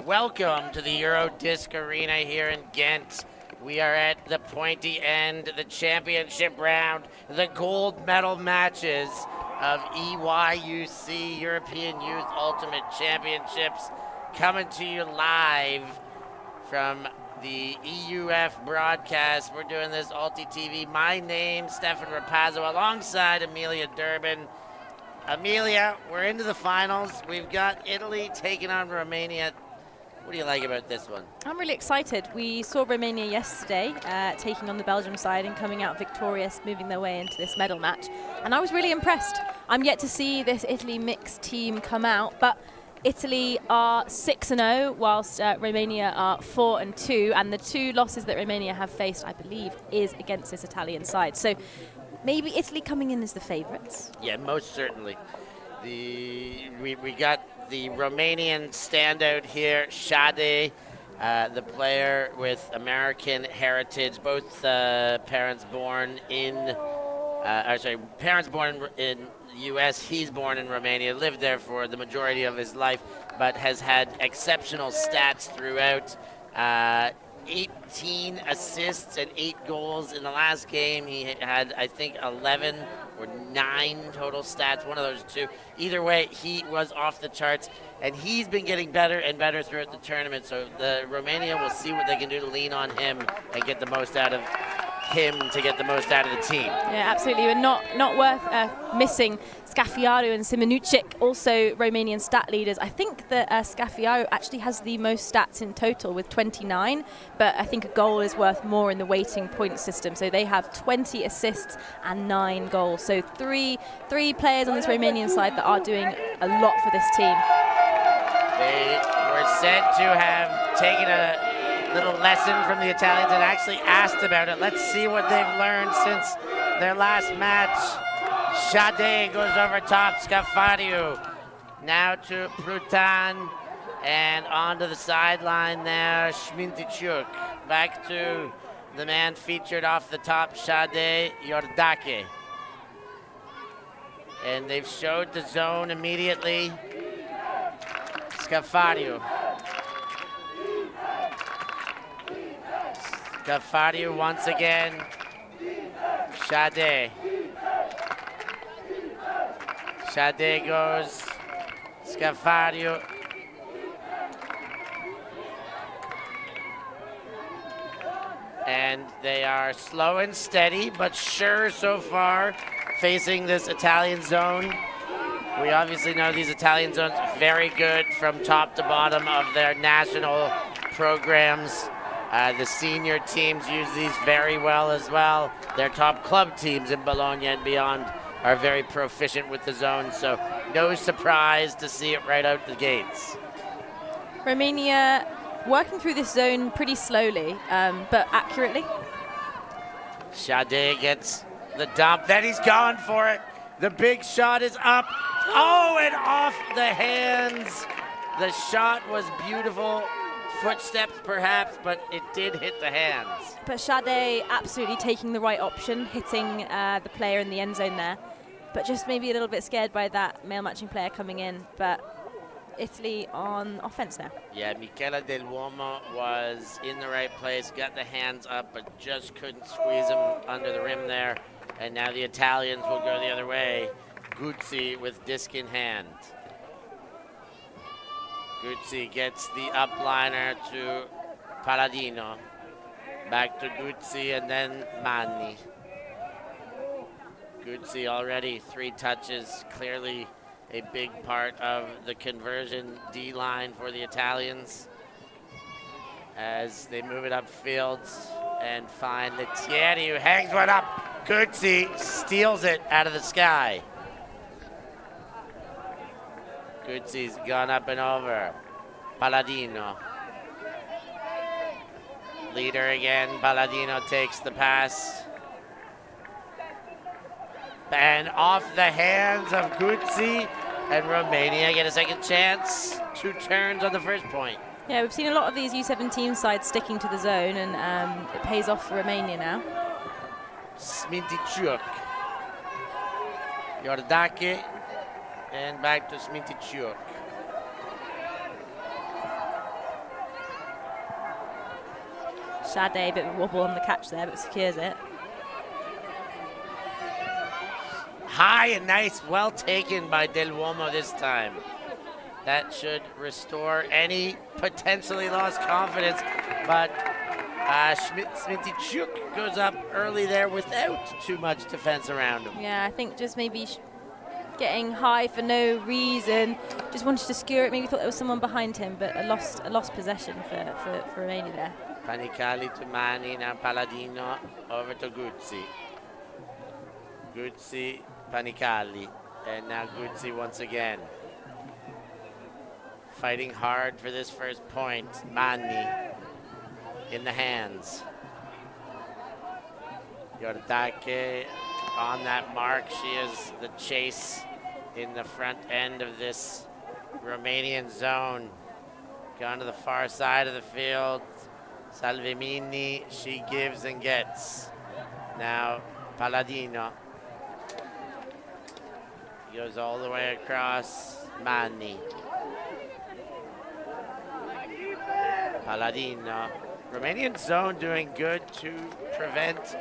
Welcome to the Eurodisc Arena here in Ghent. We are at the pointy end, the championship round, the gold medal matches of EYUC European Youth Ultimate Championships, coming to you live from the EUF broadcast. We're doing this Ulti TV. My name's Stefan Rapazzo alongside Amelia Durbin. Amelia, we're into the finals. We've got Italy taking on Romania. What do you like about this one? I'm really excited. We saw Romania yesterday taking on the Belgium side and coming out victorious, moving their way into this medal match. And I was really impressed. I'm yet to see this Italy mixed team come out, but Italy are 6-0, whilst Romania are 4-2. And the two losses that Romania have faced, I believe, is against this Italian side. So maybe Italy coming in as the favourites. Yeah, most certainly. We got the Romanian standout here, Shade, the player with American heritage, both parents born in, parents born in the U.S., he's born in Romania, lived there for the majority of his life, but has had exceptional stats throughout. 18 assists and 8 goals in the last game. He had, I think, 11 or 9 total stats, one of those two. Either way, he was off the charts, and he's been getting better and better throughout the tournament. So the Romania will see what they can do to lean on him and get the most out of him to get the most out of the team. Yeah, absolutely. And not worth missing Scafiaru and Simonucic, also Romanian stat leaders. I think that Scafiaru actually has the most stats in total with 29, but I think a goal is worth more in the weighting point system. So they have 20 assists and 9 goals. So three players on this Romanian side that are doing a lot for this team. They were said to have taken a little lesson from the Italians and actually asked about it. Let's see what they've learned since their last match. Shade goes over top, Scafariu. Now to Prutan, and onto the sideline there, Schmintichuk. Back to the man featured off the top, Shade Yordake. And they've showed the zone immediately. Scafariu. Scafariu once again. Shade. Shade goes. Scafariu. And they are slow and steady, but sure so far, facing this Italian zone. We obviously know these Italian zones very good from top to bottom of their national programs. The senior teams use these very well as well. Their top club teams in Bologna and beyond are very proficient with the zone, so no surprise to see it right out the gates. Romania working through this zone pretty slowly, but accurately. Sade gets the dump. Then he's gone for it. The big shot is up. Oh, and off the hands. The shot was beautiful. Footsteps perhaps, but it did hit the hands. But Sade absolutely taking the right option, hitting the player in the end zone there. But just maybe a little bit scared by that male matching player coming in. But Italy on offense now. Yeah, Michela Del Uomo was in the right place, got the hands up, but just couldn't squeeze him under the rim there. And now the Italians will go the other way. Guzzi with disc in hand. Guzzi gets the upliner to Palladino. Back to Guzzi and then Manni. Guzzi already 3 touches, clearly a big part of the conversion D line for the Italians as they move it upfield and find Lettieri, who hangs one up. Guzzi steals it out of the sky. Guzzi's gone up and over. Palladino. Leader again. Palladino takes the pass. And off the hands of Guzzi, and Romania get a second chance. 2 turns on the first point. Yeah, we've seen a lot of these U17 sides sticking to the zone, and it pays off for Romania now. Sminticiuk. Yordake, and back to Sminticiuk. Sade, a bit of a wobble on the catch there, but secures it. High and nice, well taken by Del Uomo this time. That should restore any potentially lost confidence, but Sminticiuk goes up early there without too much defense around him. Yeah, I think just maybe getting high for no reason. Just wanted to skewer it. Maybe thought there was someone behind him, but a lost possession for Romania there. Panicali to Manni, now Palladino over to Guzzi. Guzzi, Panicali, and now Guzzi once again. Fighting hard for this first point. Manni in the hands. Yordake on that mark. She is the chase in the front end of this Romanian zone. Gone to the far side of the field. Salvemini, she gives and gets. Now Palladino. Goes all the way across. Manni. Palladino. Romanian zone doing good to prevent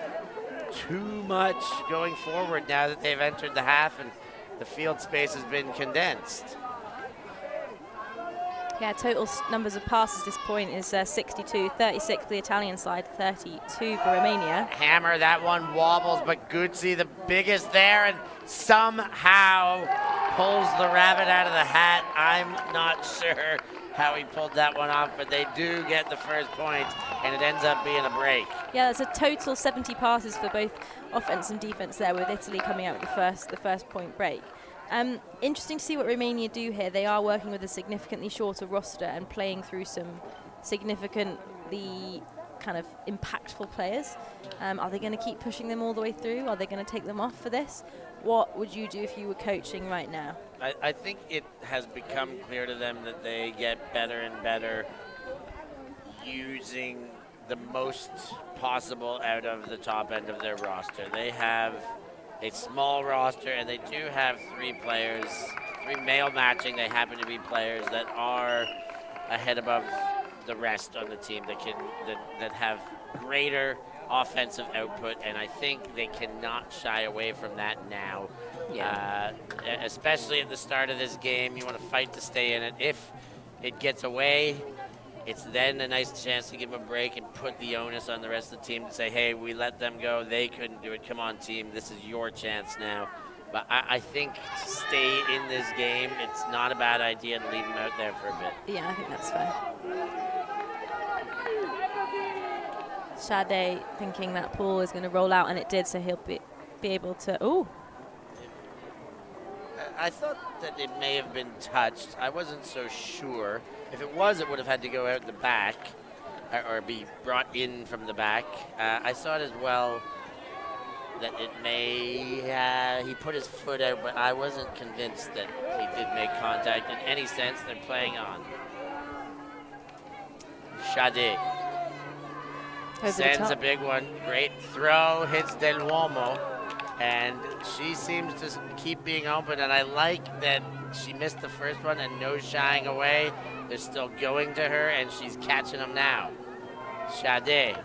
too much going forward now that they've entered the half and the field space has been condensed. Yeah, total numbers of passes at this point is 62, 36 for the Italian side, 32 for Romania. Hammer, that one wobbles, but Guzzi the biggest there and somehow pulls the rabbit out of the hat. I'm not sure how he pulled that one off, but they do get the first point, and it ends up being a break. Yeah, that's a total 70 passes for both offense and defense there, with Italy coming out with the first point break. Interesting to see what Romania do here. They are working with a significantly shorter roster and playing through some significantly kind of impactful players. Are they going to keep pushing them all the way through? Are they going to take them off for this? What would you do if you were coaching right now? I think it has become clear to them that they get better and better using the most possible out of the top end of their roster. They have a small roster, and they do have 3 players, 3 male matching. They happen to be players that are ahead above the rest on the team that have greater offensive output, and I think they cannot shy away from that now. Yeah. Especially at the start of this game, you want to fight to stay in it. If it gets away, it's then a nice chance to give them a break and put the onus on the rest of the team to say, hey, we let them go. They couldn't do it. Come on, team. This is your chance now. But I think to stay in this game, it's not a bad idea to leave them out there for a bit. Yeah, I think that's fair. Sade thinking that ball is going to roll out, and it did, so he'll be able to... Ooh. I thought that it may have been touched. I wasn't so sure. If it was, it would have had to go out the back or be brought in from the back. I saw it as well that it may, he put his foot out, but I wasn't convinced that he did make contact in any sense. They're playing on. Shade sends a big one. Great throw, hits Del Uomo, and she seems to keep being open, and I like that she missed the first one and no shying away. They're still going to her, and she's catching them now. Shade.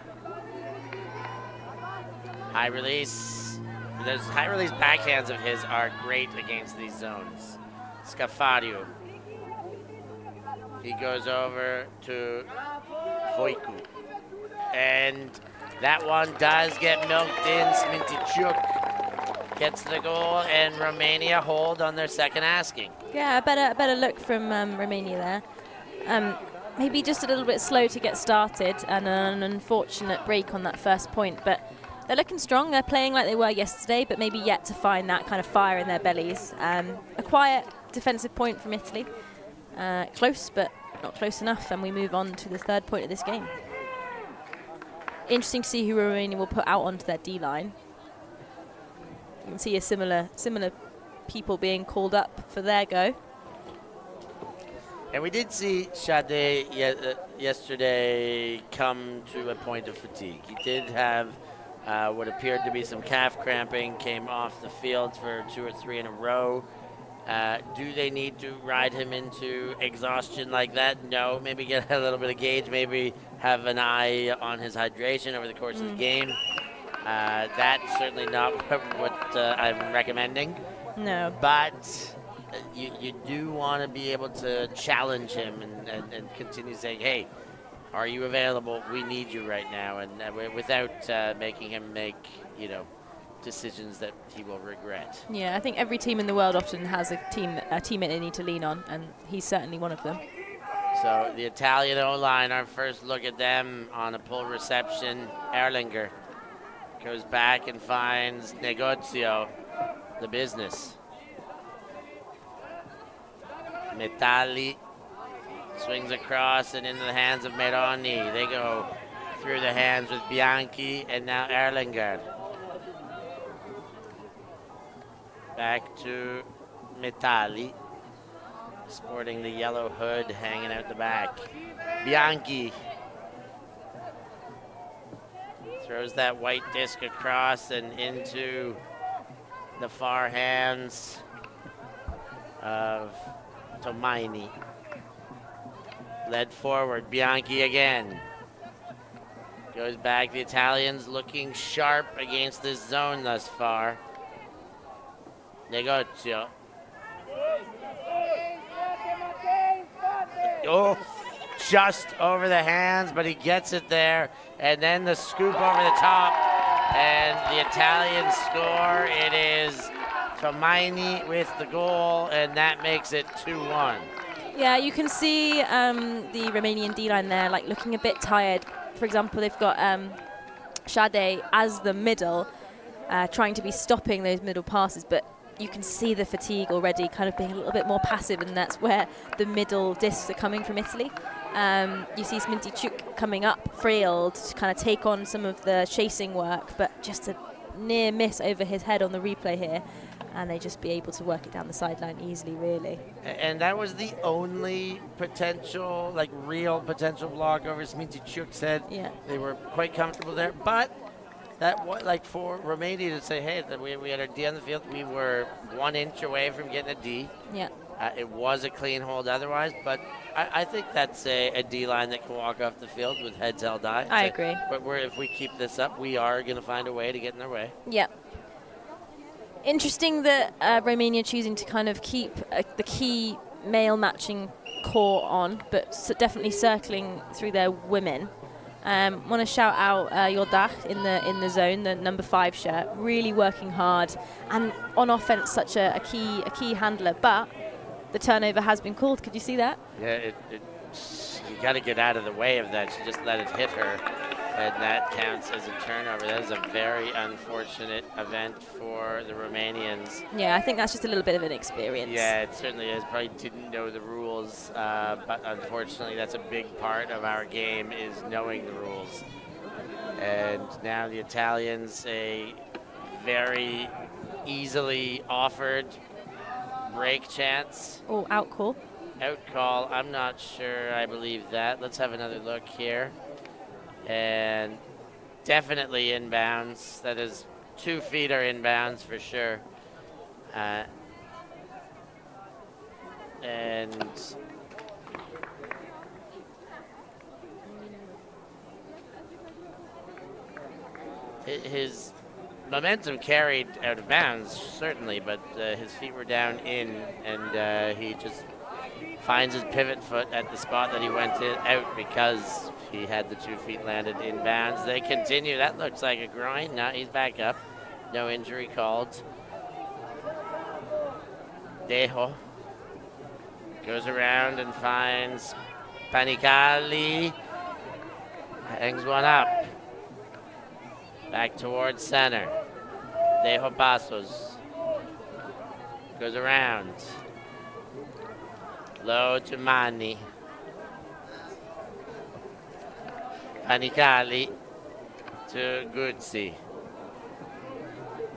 High release. Those high release backhands of his are great against these zones. Scafario. He goes over to Voiku. And that one does get milked in. Smintychuk gets the goal, and Romania hold on their second asking. Yeah, a better look from Romania there. Maybe just a little bit slow to get started, and an unfortunate break on that first point. But they're looking strong. They're playing like they were yesterday, but maybe yet to find that kind of fire in their bellies. A quiet defensive point from Italy. Close, but not close enough, and we move on to the third point of this game. Interesting to see who Romania will put out onto their D-line. You can see a similar people being called up for their go. And we did see Shade yesterday come to a point of fatigue. He did have what appeared to be some calf cramping, came off the field for 2 or 3 in a row. Do they need to ride him into exhaustion like that? No. Maybe get a little bit of gauge, maybe have an eye on his hydration over the course of the game. That's certainly not what I'm recommending. No. But you do want to be able to challenge him and continue saying, hey, are you available? We need you right now. And without making him make, decisions that he will regret. Yeah, I think every team in the world often has a teammate they need to lean on, and he's certainly one of them. So the Italian O-line, our first look at them on a pull reception. Erlinger goes back and finds Negozio, the business. Metalli swings across and into the hands of Meroni. They go through the hands with Bianchi and now Erlinger. Back to Metalli, sporting the yellow hood hanging out the back. Bianchi throws that white disc across and into the far hands of Tomaini. Led forward, Bianchi again. Goes back, the Italians looking sharp against this zone thus far. Negozio. Oh, just over the hands, but he gets it there. And then the scoop over the top, and the Italians score. It is Tomaini with the goal, and that makes it 2-1. Yeah, you can see the Romanian D-line there, like looking a bit tired. For example, they've got Shade as the middle, trying to be stopping those middle passes, but you can see the fatigue already, kind of being a little bit more passive, and that's where the middle discs are coming from Italy. You see Smintychuk coming up field to kind of take on some of the chasing work, but just a near miss over his head on the replay here, and they just be able to work it down the sideline easily, really. And that was the only potential, real potential block over Smintychuk's head. Yeah. They were quite comfortable there, but that was for Romania to say, hey, we had our D on the field. We were 1 inch away from getting a D. Yeah. It was a clean hold otherwise, but I think that's a D-line that can walk off the field with heads held high. I agree. But if we keep this up, we are going to find a way to get in their way. Yeah. Interesting that Romania choosing to kind of keep the key male matching core on, but definitely circling through their women. Want to shout out Yordach in the zone, the number 5 shirt, really working hard, and on offense such a key handler. But the turnover has been called. Could you see that? Yeah, you got to get out of the way of that. She just let it hit her, and that counts as a turnover. That is a very unfortunate event for the Romanians. Yeah, I think that's just a little bit of an experience. Yeah, it certainly is. Probably didn't know the rules, but unfortunately that's a big part of our game, is knowing the rules. And now the Italians, a very easily offered break chance. Oh, out call. Out call, I'm not sure I believe that. Let's have another look here. And definitely inbounds. That is 2 feet are inbounds for sure. And his momentum carried out of bounds, certainly, but his feet were down in, and he just finds his pivot foot at the spot that he went out because he had the 2 feet landed in bounds. They continue. That looks like a groin. No, he's back up. No injury called. Dejo goes around and finds Panicali. Hangs one up. Back towards center. Dejo Pasos. Goes around. Low to Mani. Panicali to Guzzi.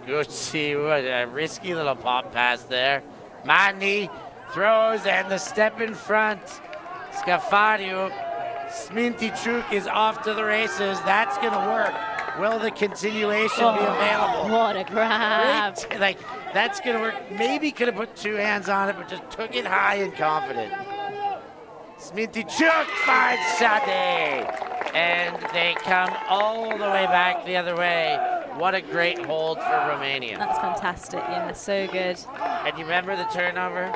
Guzzi, what a risky little pop pass there. Mani throws and the step in front. Scafario. Smintichuk is off to the races. That's going to work. Will the continuation be available? What a grab. Great. Like, that's going to work. Maybe could have put 2 hands on it, but just took it high and confident. Smintichuk finds Sade. And they come all the way back the other way. What a great hold for Romania. That's fantastic. Yeah, so good. And you remember the turnover?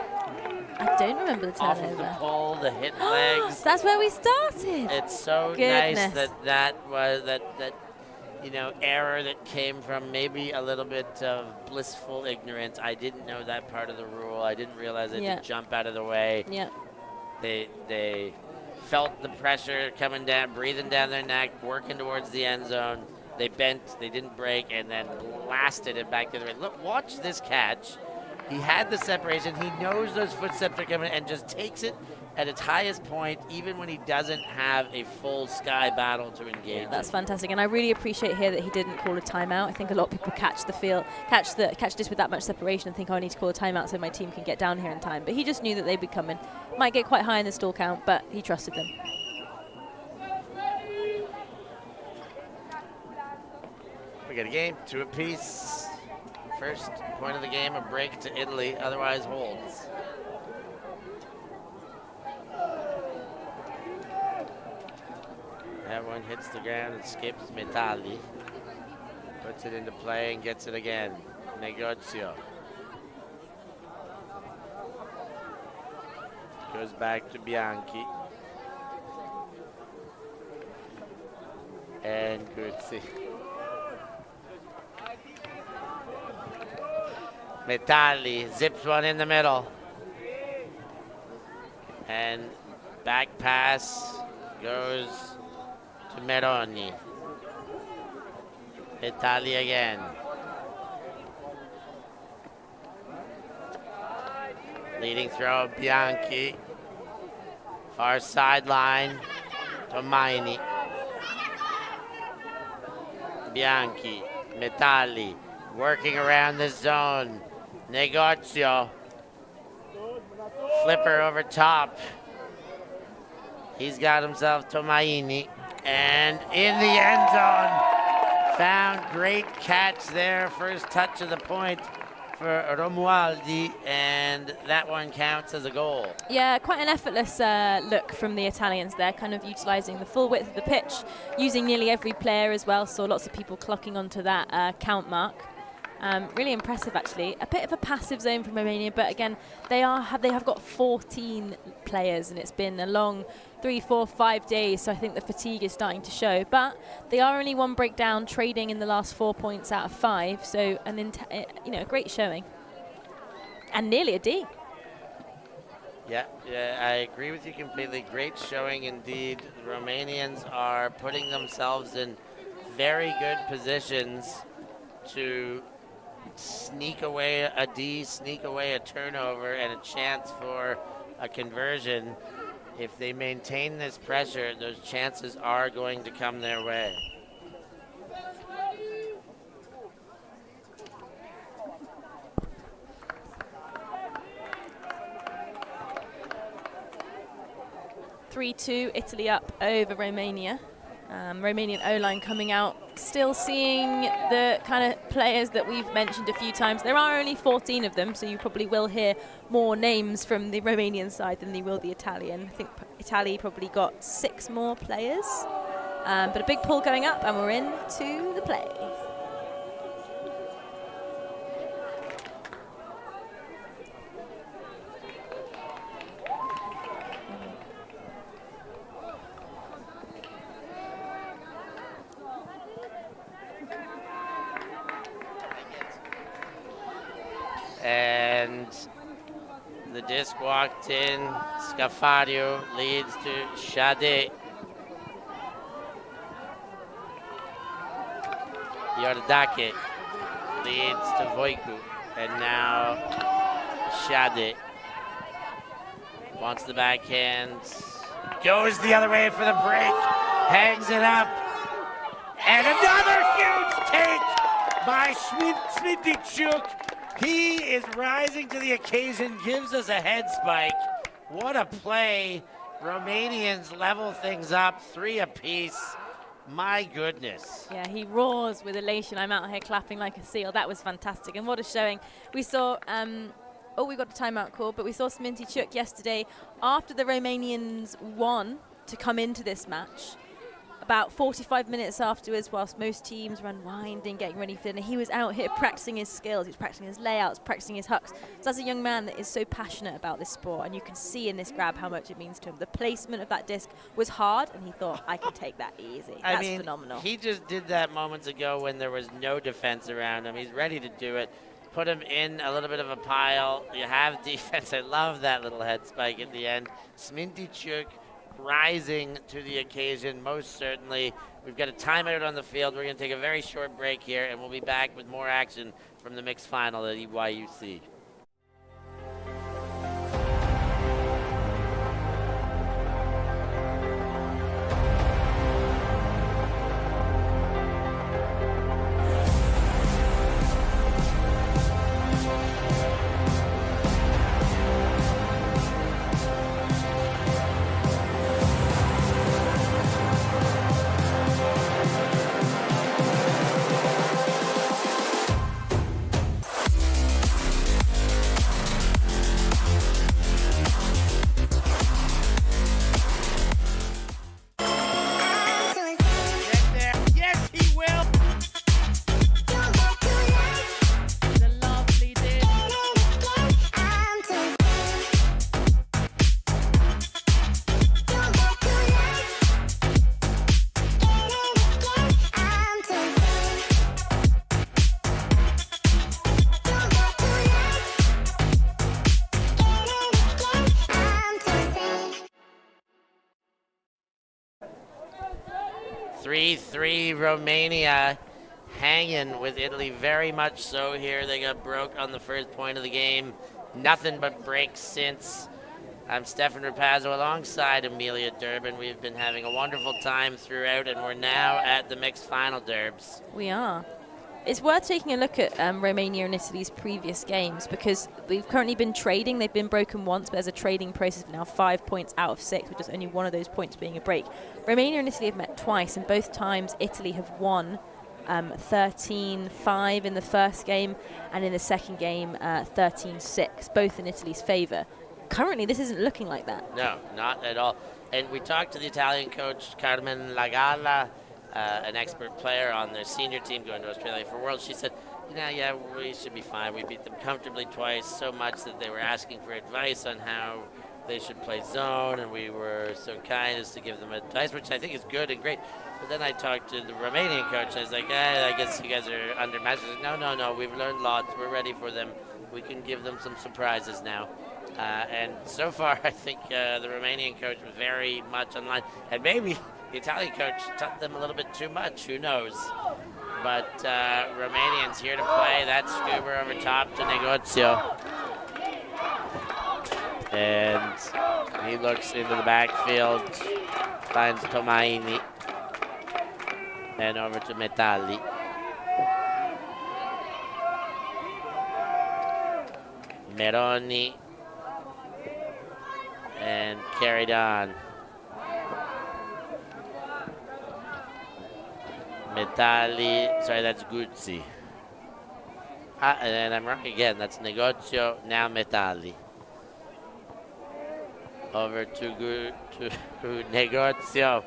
I don't remember the Off of the turnover. pole, the hit legs. That's where we started. It's so Goodness. nice that was that error that came from maybe a little bit of blissful ignorance. I didn't know that part of the rule. I didn't realize I Yeah. did jump out of the way. Yeah. They felt the pressure coming down, breathing down their neck, working towards the end zone. They bent, they didn't break, and then blasted it back the other way. Look, watch this catch. He had the separation. He knows those footsteps are coming and just takes it at its highest point, even when he doesn't have a full sky battle to engage. That's fantastic, and I really appreciate here that he didn't call a timeout. I think a lot of people catch this with that much separation and think, oh, I need to call a timeout so my team can get down here in time. But he just knew that they'd be coming. Might get quite high in the stall count, but he trusted them. We got a game, 2 apiece. First point of the game, a break to Italy, otherwise holds. That one hits the ground and skips Metali. Puts it into play and gets it again. Negozio. Goes back to Bianchi. And Guzzi. Metali zips one in the middle. And back pass goes to Meroni. Metali again. Leading throw, Bianchi. Far sideline to Maini. Bianchi, Metali, working around the zone. Negozio. Flipper over top. He's got himself Tomaini. And in the end zone. Found great catch there. First touch of the point for Romualdi. And that one counts as a goal. Yeah, quite an effortless look from the Italians there, kind of utilising the full width of the pitch, using nearly every player as well. Saw lots of people clocking onto that count mark. Really impressive, actually. A bit of a passive zone from Romania, but again, they have got 14 players, and it's been a long 3, 4, 5 days. So I think the fatigue is starting to show. But they are only 1 breakdown, trading in the last 4 points out of 5. So a great showing, and nearly a D. Yeah, I agree with you completely. Great showing indeed. The Romanians are putting themselves in very good positions to sneak away a D, sneak away a turnover, and a chance for a conversion. If they maintain this pressure, those chances are going to come their way. 3-2, Italy up over Romania. Romanian O-line coming out, still seeing the kind of players that we've mentioned a few times. There are only 14 of them, so you probably will hear more names from the Romanian side than you will the Italian. I think Italy probably got 6 more players. But a big pull going up, and we're into the play. And the disc walked in. Scafario leads to Shade. Yordake leads to Voiku. And now Shade wants the backhand. Goes the other way for the break. Hangs it up. And another huge take by Smittychuk. He is rising to the occasion, gives us a head spike. What a play. Romanians level things up, 3 apiece. My goodness. Yeah, he roars with elation. I'm out here clapping like a seal. That was fantastic. And what a showing. We saw, we got a timeout call, but we saw Smittychuk yesterday after the Romanians won to come into this match. About 45 minutes afterwards, whilst most teams were unwinding, getting ready for dinner, he was out here practicing his skills. He was practicing his layouts, practicing his hucks. So as a young man that is so passionate about this sport, and you can see in this grab how much it means to him. The placement of that disc was hard, and he thought, I can take that easy. That's phenomenal. He just did that moments ago when there was no defense around him. He's ready to do it. Put him in a little bit of a pile. You have defense. I love that little head spike at the end. Smittychuk rising to the occasion, most certainly. We've got a timeout on the field. We're going to take a very short break here, and we'll be back with more action from the mixed final at EYUC. Romania hanging with Italy very much so here. They got broke on the first point of the game. Nothing but breaks since. I'm Stefan Rapazzo alongside Amelia Durbin. We've been having a wonderful time throughout, and we're now at the mixed final, Durbs. We are. It's worth taking a look at Romania and Italy's previous games because we've currently been trading. They've been broken once, but there's a trading process of now 5 points out of 6, with just only one of those points being a break. Romania and Italy have met twice, and both times Italy have won 13-5 in the first game, and in the second game 13-6, both in Italy's favour. Currently, this isn't looking like that. No, not at all. And we talked to the Italian coach, Carmen Lagalla, an expert player on their senior team going to Australia for Worlds. She said, yeah, we should be fine. We beat them comfortably twice, so much that they were asking for advice on how they should play zone, and we were so kind as to give them advice, which I think is good and great. But then I talked to the Romanian coach. I was like, I guess you guys are undermatched. She said, no, we've learned lots. We're ready for them. We can give them some surprises now. And so far, I think the Romanian coach was very much online. And maybe the Italian coach taught them a little bit too much. Who knows? But Romanians here to play. That's Scuba over top to Negozio. And he looks into the backfield, finds Tomaini, and over to Metalli. Meroni, and carried on. Metali, sorry, that's Guzzi. And then I'm wrong again, that's Negozio, now Metali. Over to Negozio.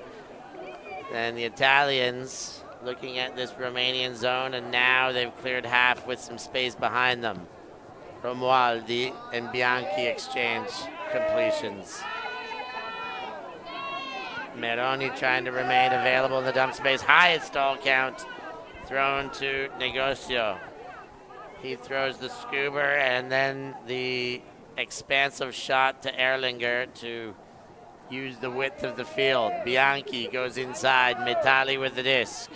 And the Italians looking at this Romanian zone, and now they've cleared half with some space behind them. Romualdi and Bianchi exchange completions. Meroni trying to remain available in the dump space. Highest stall count thrown to Negozio. He throws the scuba and then the expansive shot to Erlinger to use the width of the field. Bianchi goes inside. Metali with the disc.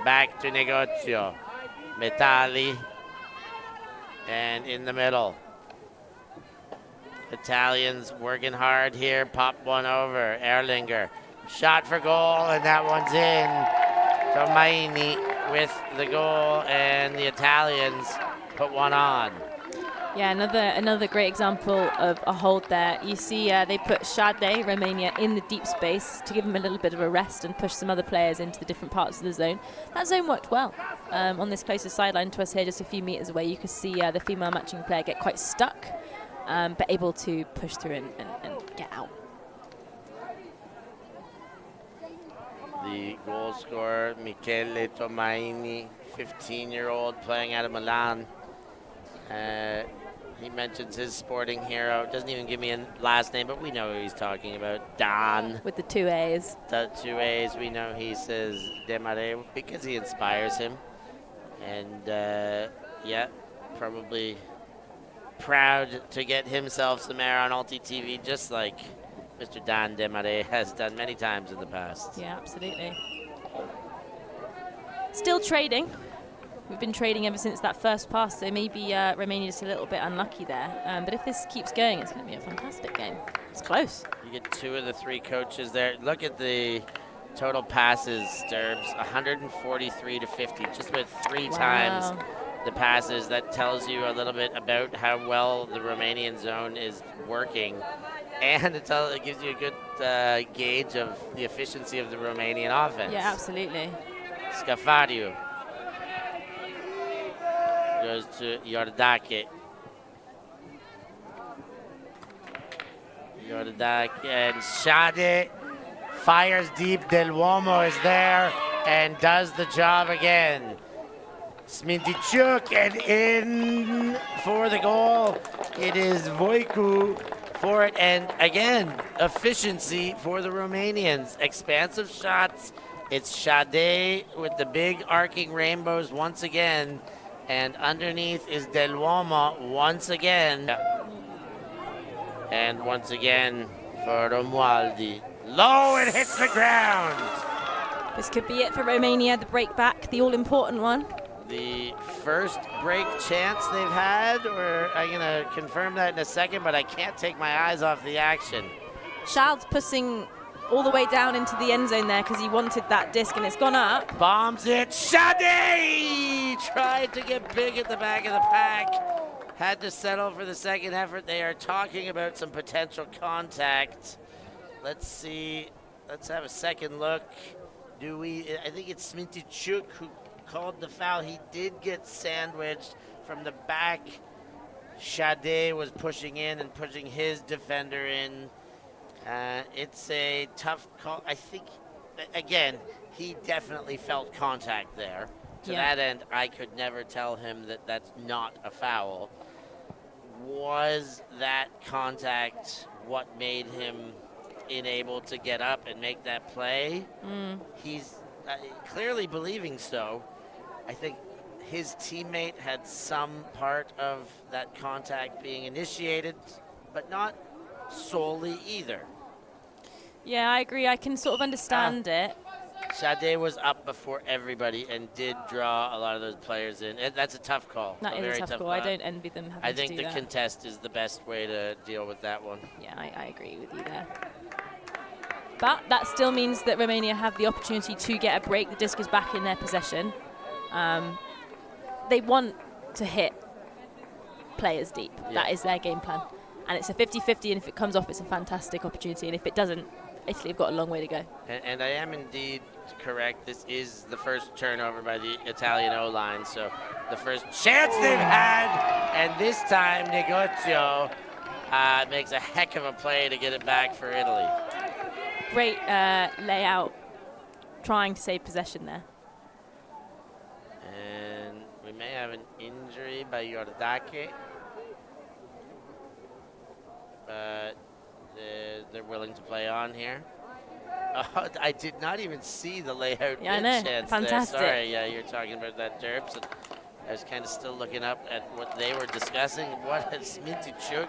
Back to Negozio. Metali. And in the middle. Italians working hard here. Pop one over. Erlinger. Shot for goal, and that one's in. Tomaini with the goal, and the Italians put one on. Yeah, another great example of a hold there. You see they put Shade, Romania, in the deep space to give him a little bit of a rest and push some other players into the different parts of the zone. That zone worked well. On this closest sideline to us here, just a few meters away, you could see the female matching player get quite stuck, but able to push through and get out. The goal scorer, Michele Tomaini, 15-year-old playing out of Milan. He mentions his sporting hero. Doesn't even give me a last name, but we know who he's talking about. Don. With the 2 A's. The 2 A's, we know he says Demare because he inspires him. And, yeah, probably proud to get himself some air on Alti TV, just like Mr. Dan Demare has done many times in the past. Yeah, absolutely. Still trading. We've been trading ever since that first pass, so maybe Romania just a little bit unlucky there. But if this keeps going, it's going to be a fantastic game. It's close. You get 2 of the 3 coaches there. Look at the total passes, Sturbs, 143 to 50, just with 3 times the passes. That tells you a little bit about how well the Romanian zone is working. And it gives you a good gauge of the efficiency of the Romanian offense. Yeah, absolutely. Scafariu goes to Iordake. Iordake and Shade fires deep. Del Uomo is there and does the job again. Smintichuk and in for the goal. It is Voicu for it, and again, efficiency for the Romanians. Expansive shots. It's Shade with the big arcing rainbows once again, and underneath is Del Uomo once again. And once again for Romualdi. Low, it hits the ground. This could be it for Romania, the break back, the all-important one. The first break chance they've had, or I'm going to confirm that in a second, but I can't take my eyes off the action. Charles pushing all the way down into the end zone there because he wanted that disc, and it's gone up. Bombs it. Shade tried to get big at the back of the pack. Had to settle for the second effort. They are talking about some potential contact. Let's see. Let's have a second look. I think it's Smintichuk who called the foul. He did get sandwiched from the back. Shade was pushing in and pushing his defender in. It's a tough call. I think, again, he definitely felt contact there. To that end, I could never tell him that that's not a foul. Was that contact what made him unable to get up and make that play? He's clearly believing so. I think his teammate had some part of that contact being initiated, but not solely either. Yeah, I agree. I can sort of understand it. Shade was up before everybody and did draw a lot of those players in. That's a tough call. That is a tough call. I don't envy them having to do that. I think the contest is the best way to deal with that one. Yeah, I agree with you there. But that still means that Romania have the opportunity to get a break. The disc is back in their possession. They want to hit players deep. Yeah. That is their game plan. And it's a 50-50, and if it comes off, it's a fantastic opportunity. And if it doesn't, Italy have got a long way to go. And I am indeed correct, this is the first turnover by the Italian O-line, so the first chance they've had, and this time Negozio makes a heck of a play to get it back for Italy. Great layout, trying to save possession there. And we may have an injury by Yordake, but they're willing to play on here. Oh, I did not even see the layout. Yeah, I know. Chance Fantastic. there. Sorry, yeah, you're talking about that derps. And I was kind of still looking up at what they were discussing. What a Sminty Chuk,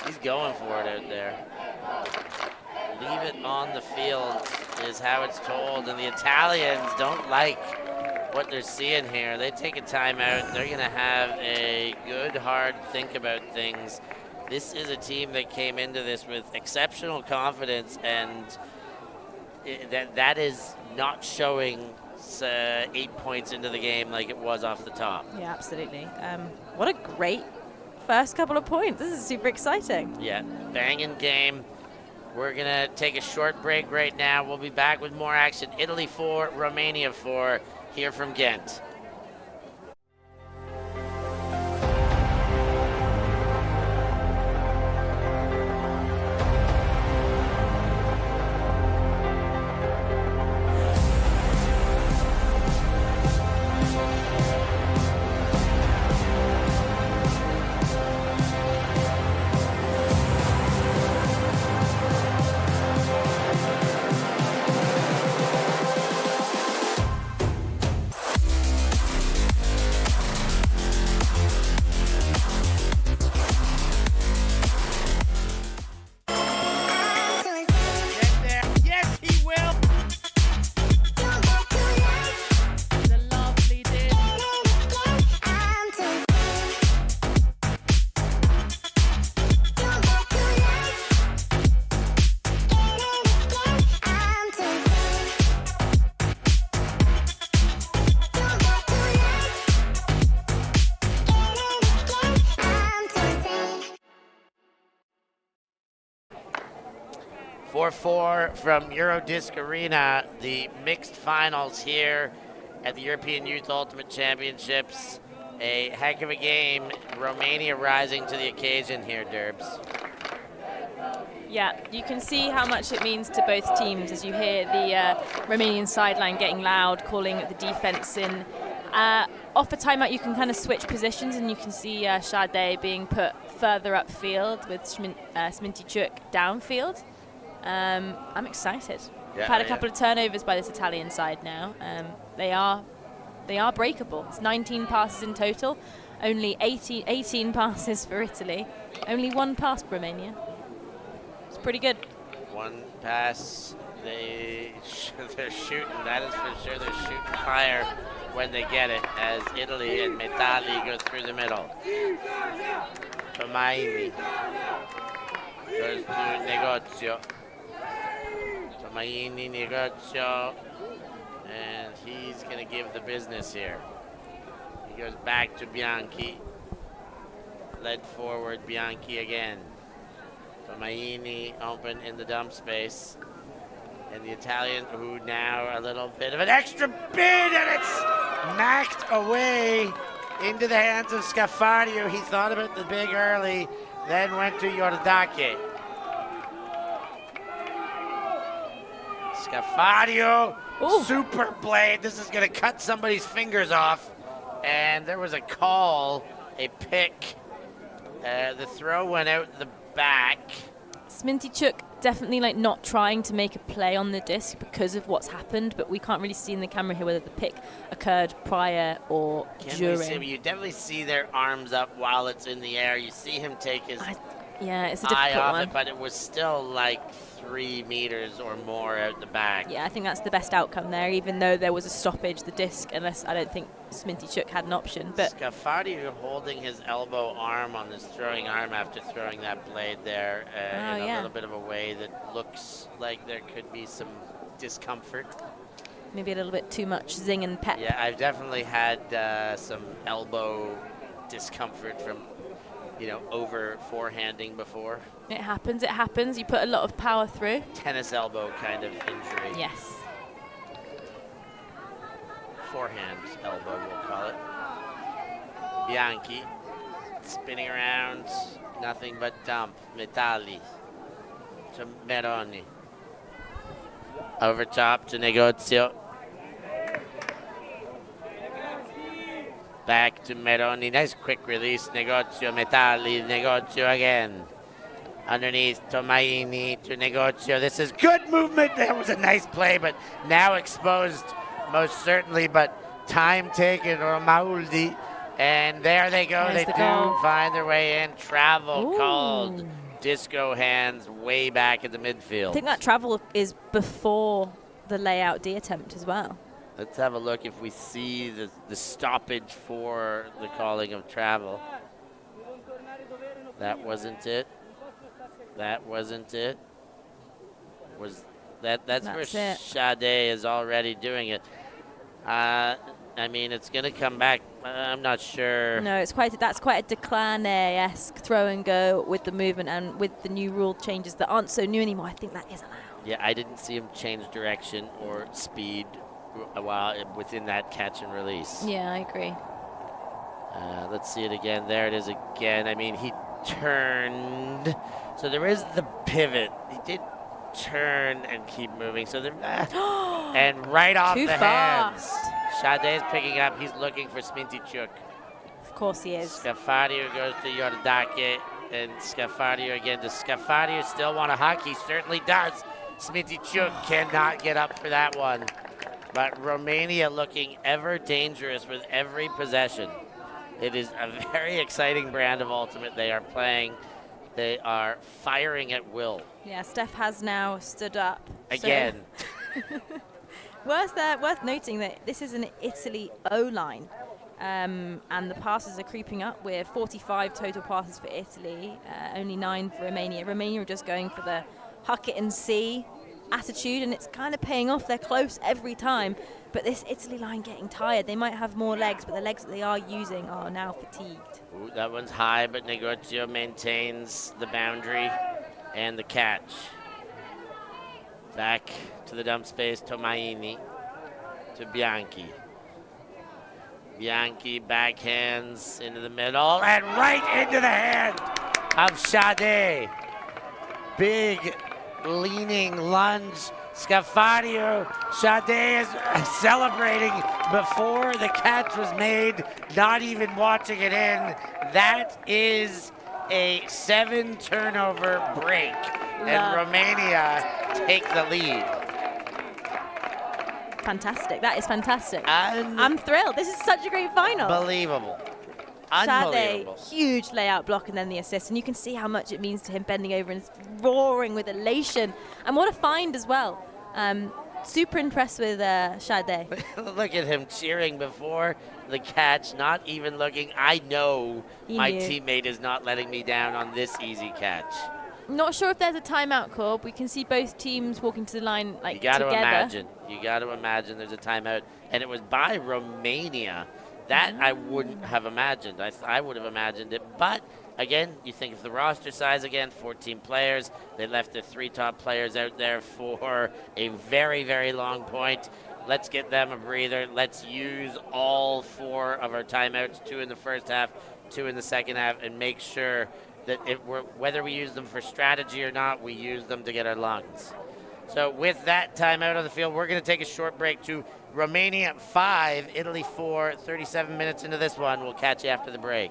he's going for it out there. Leave it on the field is how it's told, and the Italians don't like what they're seeing here. They take a timeout. They're going to have a good, hard think about things. This is a team that came into this with exceptional confidence, and that is not showing 8 points into the game like it was off the top. Yeah, absolutely. What a great first couple of points. This is super exciting. Yeah, banging game. We're going to take a short break right now. We'll be back with more action. Italy 4, Romania 4, here from Ghent. From Eurodisc Arena, the mixed finals here at the European Youth Ultimate Championships. A heck of a game. Romania rising to the occasion here, Derbs. Yeah, you can see how much it means to both teams as you hear the Romanian sideline getting loud, calling the defense in. Off a timeout, you can kind of switch positions, and you can see Sade being put further upfield with Sminty Chuk downfield. I'm excited. Yeah, We've had a couple of turnovers by this Italian side now. They are breakable. It's 19 passes in total, only 18 passes for Italy, only one pass for Romania. It's pretty good. One pass, they're shooting. That is for sure. They're shooting fire when they get it, as Italy and Metali go through the middle. Tomaini goes to Negozio. Tomaini, Negozio, and he's going to give the business here. He goes back to Bianchi. Led forward, Bianchi again. Tomaini open in the dump space. And the Italian, who now a little bit of an extra bid, and it's knocked away into the hands of Scafario. He thought about the big early, then went to Yordake. Scafario, super blade. This is going to cut somebody's fingers off. And there was a call, a pick. The throw went out the back. Sminty Chuk definitely not trying to make a play on the disc because of what's happened, but we can't really see in the camera here whether the pick occurred prior or during. You definitely see their arms up while it's in the air. You see him take his it's a eye difficult off one. it, but it was still like 3 meters or more out the back. Yeah, I think that's the best outcome there, even though there was a stoppage, the disc, unless I don't think Sminty Chuk had an option. But Scafario holding his elbow arm on this throwing arm after throwing that blade there in a little bit of a way that looks like there could be some discomfort. Maybe a little bit too much zing and pep. Yeah, I've definitely had some elbow discomfort from over forehanding before. It happens. You put a lot of power through. Tennis elbow kind of injury. Yes. forehand elbow, we'll call it. Bianchi spinning around, nothing but dump. Metalli to Meroni. Over top to Negozio. Back to Meroni. Nice quick release. Negozio, Metalli, Negozio again. Underneath Tomaini to Negozio. This is good movement. That was a nice play, but now exposed most certainly, but time taken. Romauldi. And there they go. There's they the do goal. find their way in. Travel Ooh. called. Disco hands way back in the midfield. I think that travel is before the layout D attempt as well. Let's have a look if we see the stoppage for the calling of travel. That wasn't it. That wasn't it. Was that's where it. Sade is already doing it. I mean, it's going to come back. I'm not sure. No, that's quite a Declane-esque throw and go with the movement, and with the new rule changes that aren't so new anymore. I think that is allowed. Yeah, I didn't see him change direction or speed while within that catch and release. Yeah, I agree. Let's see it again. There it is again. I mean, he turned. So there is the pivot. He did turn and keep moving. So there, and right off Too the fast. hands. Sade is picking up. He's looking for Smintychuk. Of course he is. Scafario goes to Yordake, and Scafario again. Does Scafario still want a hug? He certainly does. Smintychuk cannot get up for that one. But Romania looking ever dangerous with every possession. It is a very exciting brand of Ultimate they are playing. They are firing at will. Yeah, Steph has now stood up. Again. So worth noting that this is an Italy O-line. And the passes are creeping up. We're 45 total passes for Italy, only 9 for Romania. Romania are just going for the huck it and see attitude, and it's kind of paying off. They're close every time, but this Italy line getting tired. They might have more legs, but the legs that they are using are now fatigued. Ooh, that one's high, but Negozio maintains the boundary and the catch. Back to the dump space, Tomaini to Bianchi. Bianchi backhands into the middle and right into the hand of Sade. Big leaning lunge. Scafario. Sade is celebrating before the catch was made, not even watching it in. That is a 7 turnover break, and Romania take the lead. Fantastic. That is fantastic. And I'm thrilled. This is such a great final. unbelievable. Sade, Unbelievable. huge layout block and then the assist. And you can see how much it means to him bending over and roaring with elation. And what a find as well. Super impressed with Sade. Look at him cheering before the catch, not even looking. I know my teammate is not letting me down on this easy catch. Not sure if there's a timeout, Corb. We can see both teams walking to the line like You got to together. imagine. You got to imagine there's a timeout. And it was by Romania. That I wouldn't have imagined. I would have imagined it. But, again, you think of the roster size again, 14 players. They left the 3 top players out there for a very, very long point. Let's get them a breather. Let's use all 4 of our timeouts, 2 in the first half, 2 in the second half, and make sure that whether we use them for strategy or not, we use them to get our lungs. So with that timeout on the field, we're going to take a short break to Romania 5, Italy 4, 37 minutes into this one. We'll catch you after the break.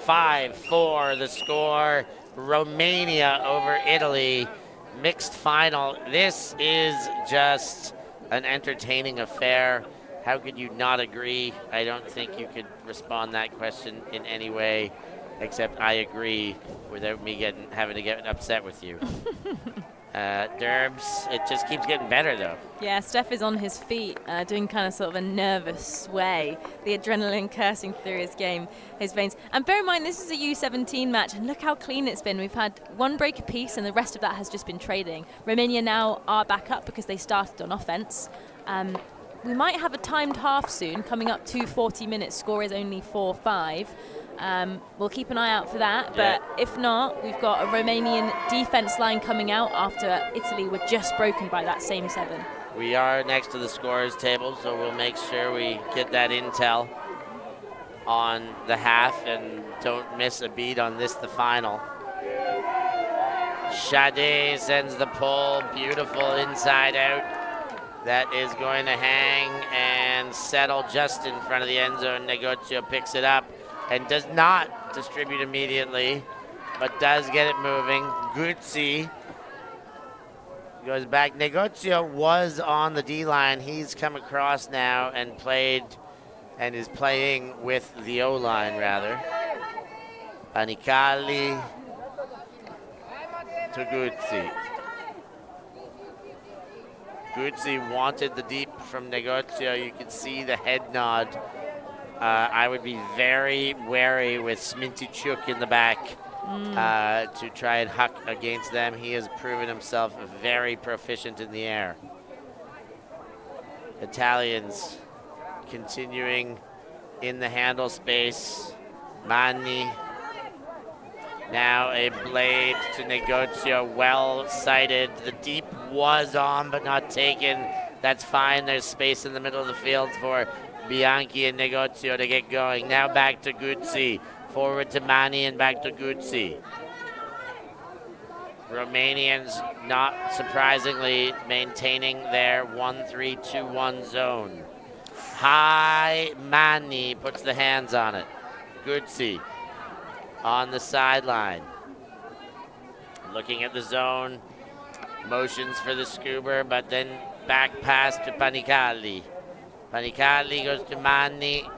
5-4 the score. Romania over Italy. Mixed final. This is just an entertaining affair. How could you not agree? I don't think you could respond that question in any way except I agree without me having to get upset with you. Derbs, it just keeps getting better though. Yeah, Steph is on his feet, doing kind of sort of a nervous sway, the adrenaline coursing through his veins. And bear in mind, this is a U17 match, and look how clean it's been. We've had one break apiece, and the rest of that has just been trading. Romania now are back up because they started on offense. We might have a timed half soon, coming up to 40 minutes. Score is only 4-5. We'll keep an eye out for that, but if not, we've got a Romanian defense line coming out after Italy were just broken by that same 7. We are next to the scorers table, so we'll make sure we get that intel on the half and don't miss a beat on this, the final. Shade sends the pull, beautiful inside out. That is going to hang and settle just in front of the end zone. Negozio picks it up and does not distribute immediately, but does get it moving. Guzzi goes back. Negozio was on the D-line. He's come across now and played and is playing with the O-line, rather. Panicali to Guzzi. Guzzi wanted the deep from Negozio. You can see the head nod. I would be very wary with Smintychuk in the back to try and huck against them. He has proven himself very proficient in the air. Italians continuing in the handle space. Manni. Now a blade to Negozio, well sighted. The deep was on but not taken. That's fine. There's space in the middle of the field for Bianchi and Negozio to get going. Now back to Guzzi. Forward to Manni and back to Guzzi. Romanians, not surprisingly, maintaining their 1-3-2-1 zone. High Manni puts the hands on it. Guzzi on the sideline. Looking at the zone. Motions for the scuba, but then back pass to Panicali. Panicali goes to Manni,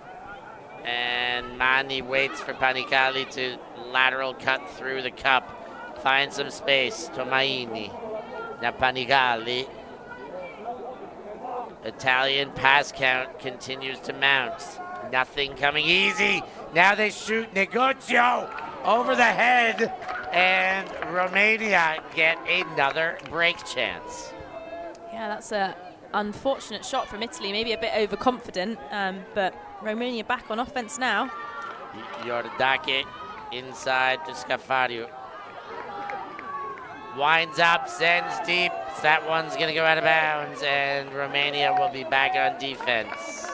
and Manni waits for Panicali to lateral cut through the cup. Finds some space. Tomaini. Now Panicali. Italian pass count continues to mount. Nothing coming easy. Now they shoot Negozio over the head, and Romania get another break chance. Yeah, that's a unfortunate shot from Italy, maybe a bit overconfident, but Romania back on offense now. Iordake inside to Scafario. Winds up, sends deep. That one's going to go out of bounds, and Romania will be back on defense.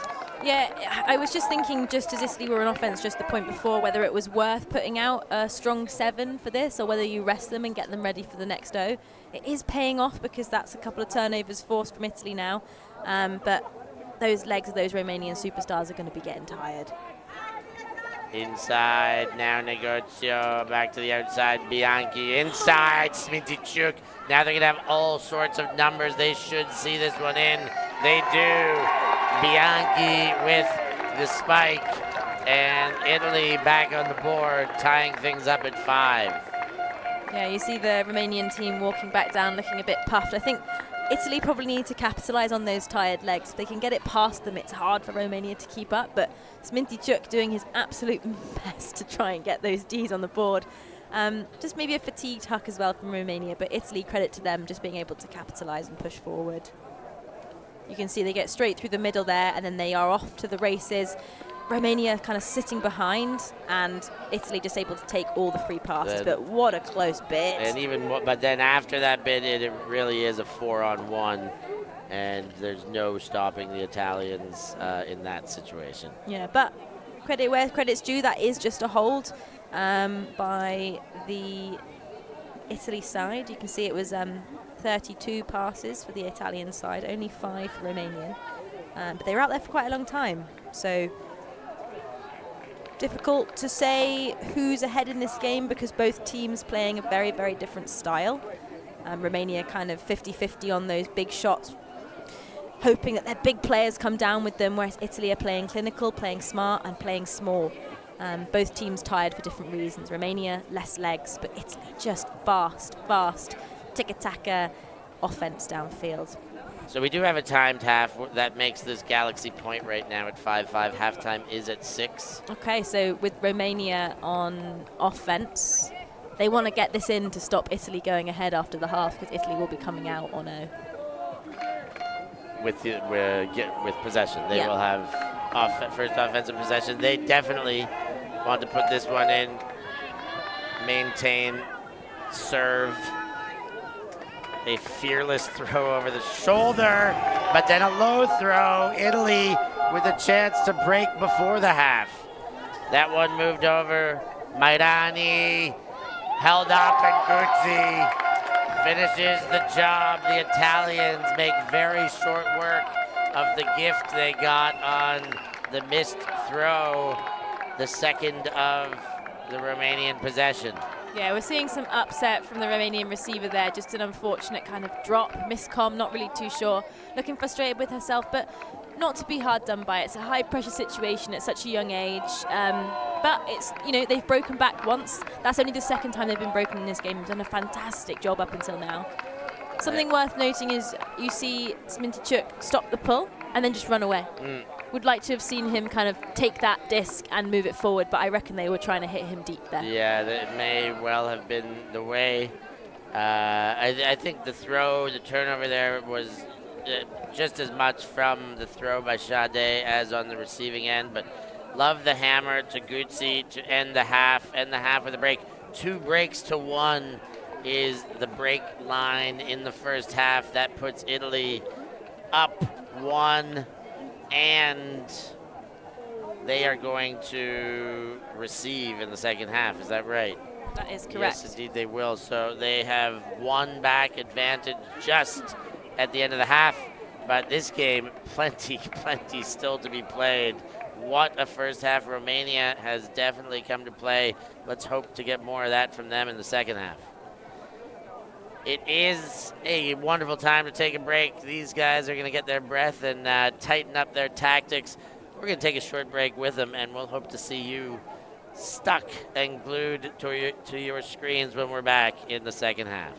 Yeah, I was just thinking, just as Italy were on offense just the point before, whether it was worth putting out a strong 7 for this or whether you rest them and get them ready for the next O. It is paying off because that's a couple of turnovers forced from Italy now, but those legs of those Romanian superstars are going to be getting tired. Inside, now Negozio, back to the outside, Bianchi, inside, Smintychuk. Now they're going to have all sorts of numbers. They should see this one in. They do. Bianchi with the spike, and Italy back on the board, tying things up at 5. Yeah, you see the Romanian team walking back down, looking a bit puffed. I think Italy probably need to capitalize on those tired legs. If they can get it past them, it's hard for Romania to keep up, but Smintychuk doing his absolute best to try and get those Ds on the board. Just maybe a fatigued huck as well from Romania, but Italy, credit to them, just being able to capitalize and push forward. You can see they get straight through the middle there, and then they are off to the races. Romania kind of sitting behind, and Italy just able to take all the free passes. But what a close bit! And even, but then after that bit, it really is a 4-on-1, and there's no stopping the Italians in that situation. Yeah, but credit where credit's due. That is just a hold by the Italy side. You can see it was 32 passes for the Italian side, only 5 for Romanian. But they were out there for quite a long time. So difficult to say who's ahead in this game because both teams playing a very, very different style. Romania kind of 50-50 on those big shots, hoping that their big players come down with them, whereas Italy are playing clinical, playing smart, and playing small. Both teams tired for different reasons. Romania, less legs, but Italy just fast, tiki-taka offense downfield. So we do have a timed half that makes this Galaxy point right now at 5-5. Halftime is at 6. Okay, so with Romania on offense, they want to get this in to stop Italy going ahead after the half because Italy will be coming out on a... With possession. They will have first offensive possession. They definitely want to put this one in, maintain, serve. A fearless throw over the shoulder, but then a low throw. Italy with a chance to break before the half. That one moved over. Mairani held up, and Guzzi finishes the job. The Italians make very short work of the gift they got on the missed throw, the second of the Romanian possession. Yeah, we're seeing some upset from the Romanian receiver there, just an unfortunate kind of drop, miscomm, not really too sure. Looking frustrated with herself, but not to be hard done by. It's a high pressure situation at such a young age. But it's, they've broken back once. That's only the second time they've been broken in this game. They've done a fantastic job up until now. Something worth noting is you see Smintychuk stop the pull and then just run away. Would like to have seen him kind of take that disc and move it forward, but I reckon they were trying to hit him deep there. Yeah, that may well have been the way. I think the turnover there was just as much from the throw by Sade as on the receiving end, but love the hammer to Guzzi to end the half with a break. 2 breaks to 1 is the break line in the first half. That puts Italy up 1. And they are going to receive in the second half. Is that right? That is correct. Yes, indeed they will. So they have one back advantage just at the end of the half. But this game, plenty still to be played. What a first half. Romania has definitely come to play. Let's hope to get more of that from them in the second half. It is a wonderful time to take a break. These guys are going to get their breath and tighten up their tactics. We're going to take a short break with them, and we'll hope to see you stuck and glued to your screens when we're back in the second half.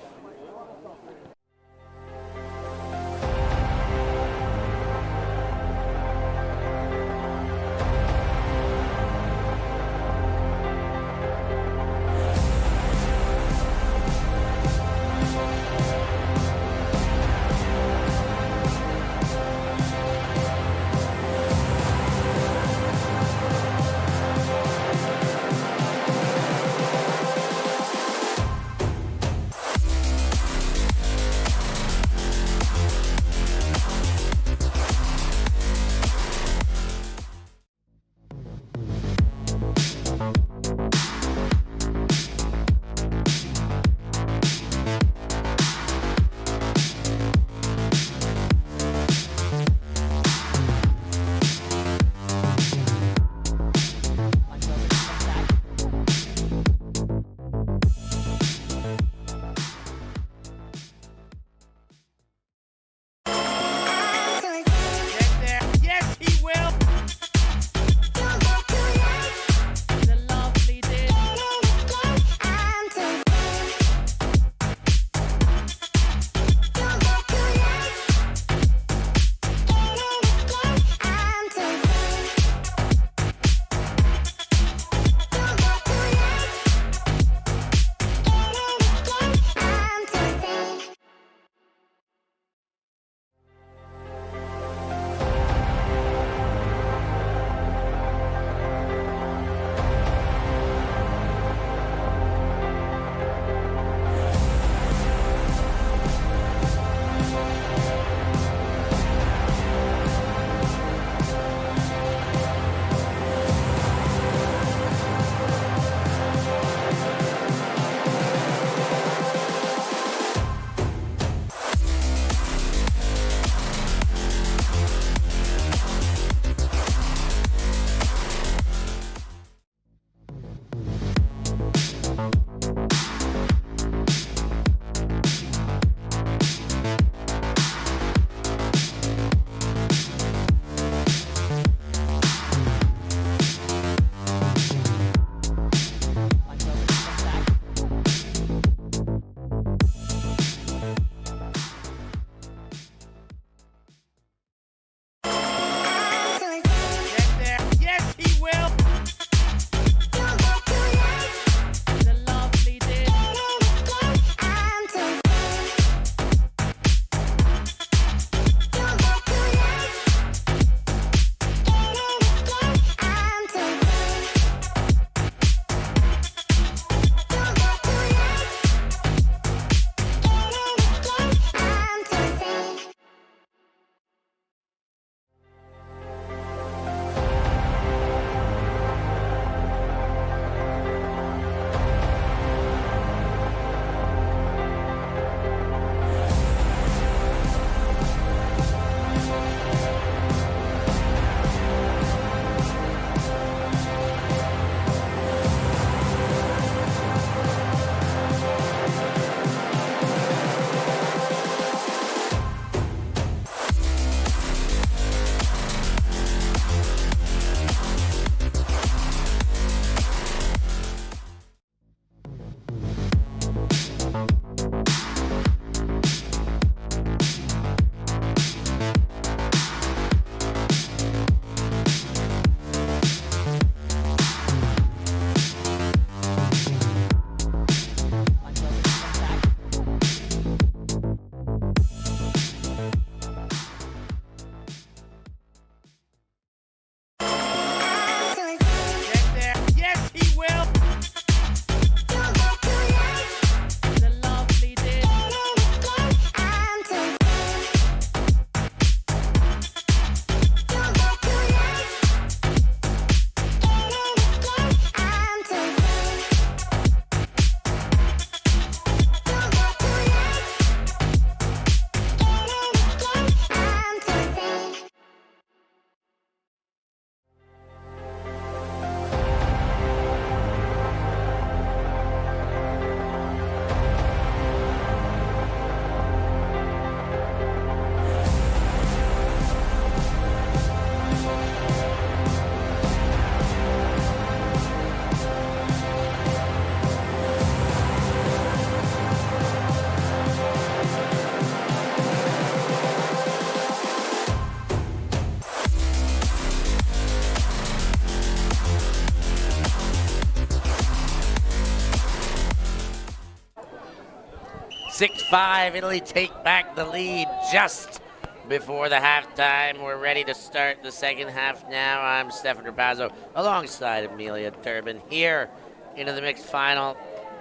6-5. Italy take back the lead just before the halftime. We're ready to start the second half now. I'm Stefan Rapazzo alongside Amelia Durbin here into the mixed final.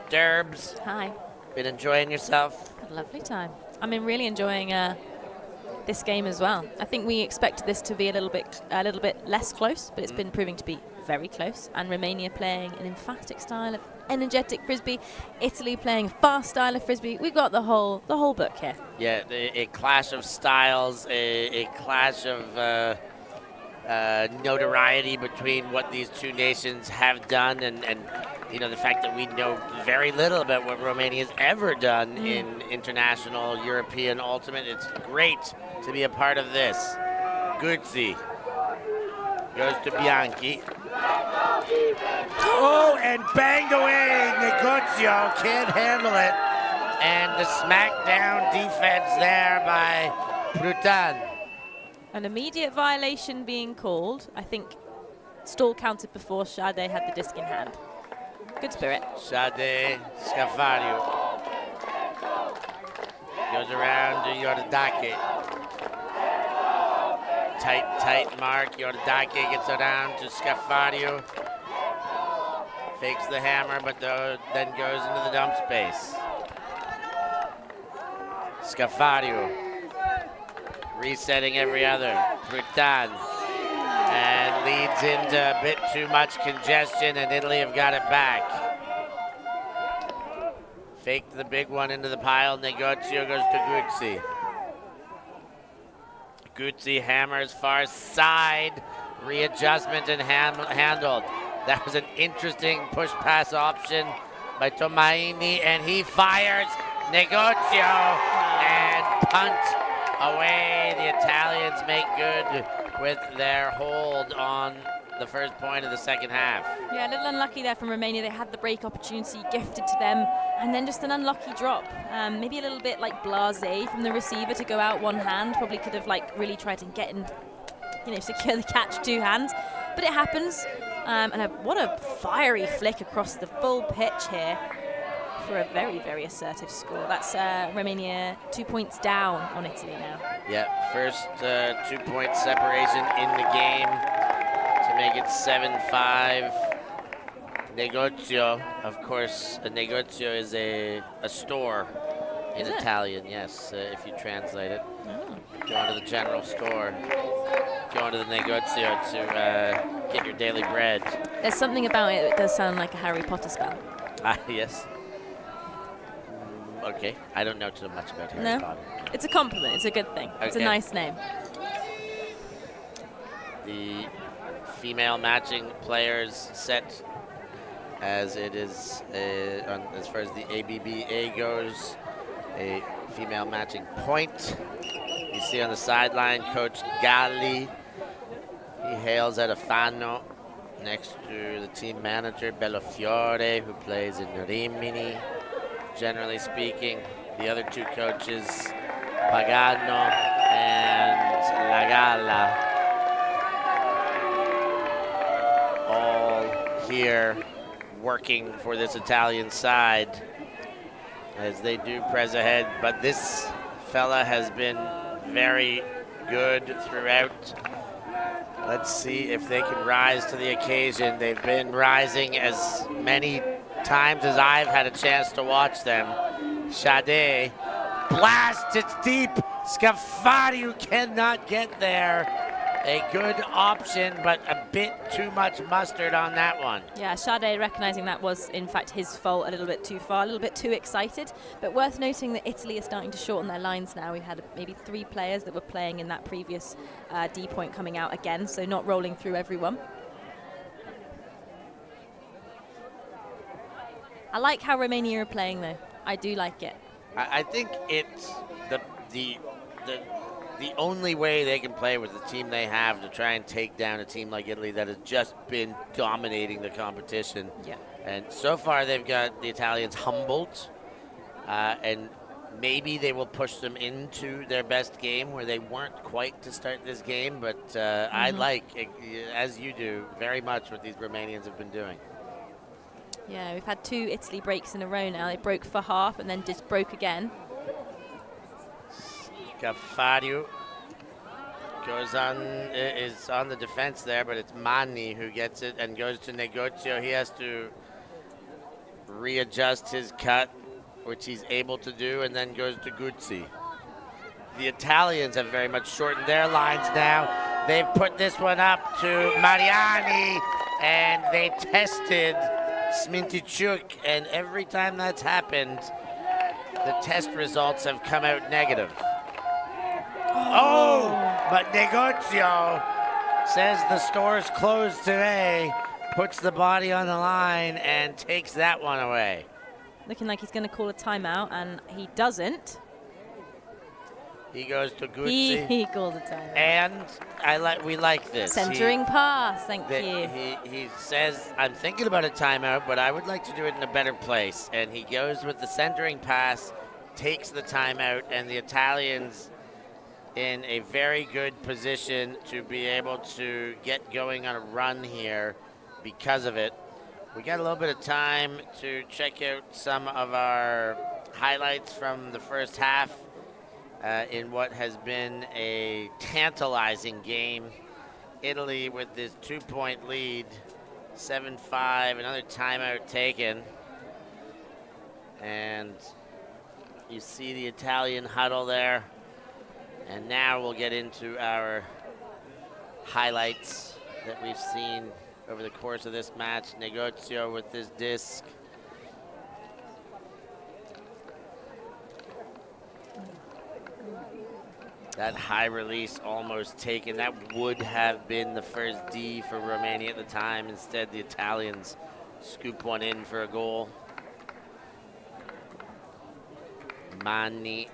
Durbs. Hi. Been enjoying yourself? Had a lovely time. I'm really enjoying this game as well. I think we expected this to be a little bit less close, but it's been proving to be very close. And Romania playing an emphatic style of energetic frisbee, Italy playing a fast style of frisbee. We've got the whole book here. Yeah, a clash of styles, a clash of notoriety between what these two nations have done, and you know, the fact that we know very little about what Romania's ever done in international European ultimate. It's great to be a part of this. Guzzi goes to Bianchi. Oh, and banged away. Negozio can't handle it. And the smackdown defense there by Prutan. An immediate violation being called. I think stall counted before Sade had the disc in hand. Good spirit. Sade Scafario goes around to Yordake. Tight mark. Yordake gets around to Scafario. Fakes the hammer, but then goes into the dump space. Scafario resetting every other. Prutan. And leads into a bit too much congestion, and Italy have got it back. Faked the big one into the pile. Negozio goes to Guzzi. Guzzi hammers far side. Readjustment and handled. That was an interesting push-pass option by Tomaini, and he fires. Negozio and punt away. The Italians make good with their hold on the first point of the second half. Yeah, a little unlucky there from Romania. They had the break opportunity gifted to them, and then just an unlucky drop. Maybe a little bit like blasé from the receiver to go out one hand. Probably could have like really tried to get in, secure the catch two hands. But it happens. What a fiery flick across the full pitch here for a very, very assertive score. That's Romania 2 points down on Italy now. Yeah, first 2-point separation in the game to make it 7-5. Negozio, of course, a negozio is a store in Italian, yes, if you translate it. Go into the general store, go into the negozio to get your daily bread. There's something about it that does sound like a Harry Potter spell. Yes. Okay, I don't know too much about Harry Potter. It's a compliment. It's a good thing. Okay. It's a nice name. The female matching players set as it is, as far as the ABBA goes, a female matching point. You see on the sideline, Coach Galli. He hails at a Fano next to the team manager, Bellofiore, who plays in Rimini. Generally speaking, the other two coaches, Pagano and Lagalla, all here working for this Italian side as they do press ahead. But this fella has been very good throughout. Let's see if they can rise to the occasion. They've been rising as many times as I've had a chance to watch them. Sade blasts, it's deep. Scafario cannot get there. A good option, but a bit too much mustard on that one. Yeah, Sade recognizing that was in fact his fault a little bit too far, a little bit too excited. But worth noting that Italy is starting to shorten their lines now. We had maybe 3 players that were playing in that previous D point coming out again, so not rolling through everyone. I like how Romania are playing though. I do like it. I think it's the only way they can play with the team they have to try and take down a team like Italy that has just been dominating the competition. Yeah. And so far they've got the Italians humbled, and maybe they will push them into their best game where they weren't quite to start this game, but I like, as you do, very much what these Romanians have been doing. Yeah, we've had 2 Italy breaks in a row now. They broke for half and then just broke again. Scafario is on the defense there, but it's Mani who gets it and goes to Negozio. He has to readjust his cut, which he's able to do, and then goes to Guzzi. The Italians have very much shortened their lines now. They've put this one up to Mariani, and they tested Smintychuk, and every time that's happened, the test results have come out negative. Oh, but Negozio says the store's closed today, puts the body on the line, and takes that one away. Looking like he's going to call a timeout, and he doesn't. He goes to Guzzi. He called a timeout. And we like this. Centering pass, thank you. He says, I'm thinking about a timeout, but I would like to do it in a better place. And he goes with the centering pass, takes the timeout, and the Italians in a very good position to be able to get going on a run here because of it. We got a little bit of time to check out some of our highlights from the first half in what has been a tantalizing game. Italy with this 2-point lead, 7-5, another timeout taken. And you see the Italian huddle there. And now we'll get into our highlights that we've seen over the course of this match. Negozio with this disc. That high release almost taken. That would have been the first D for Romania at the time. Instead, the Italians scoop one in for a goal. Mani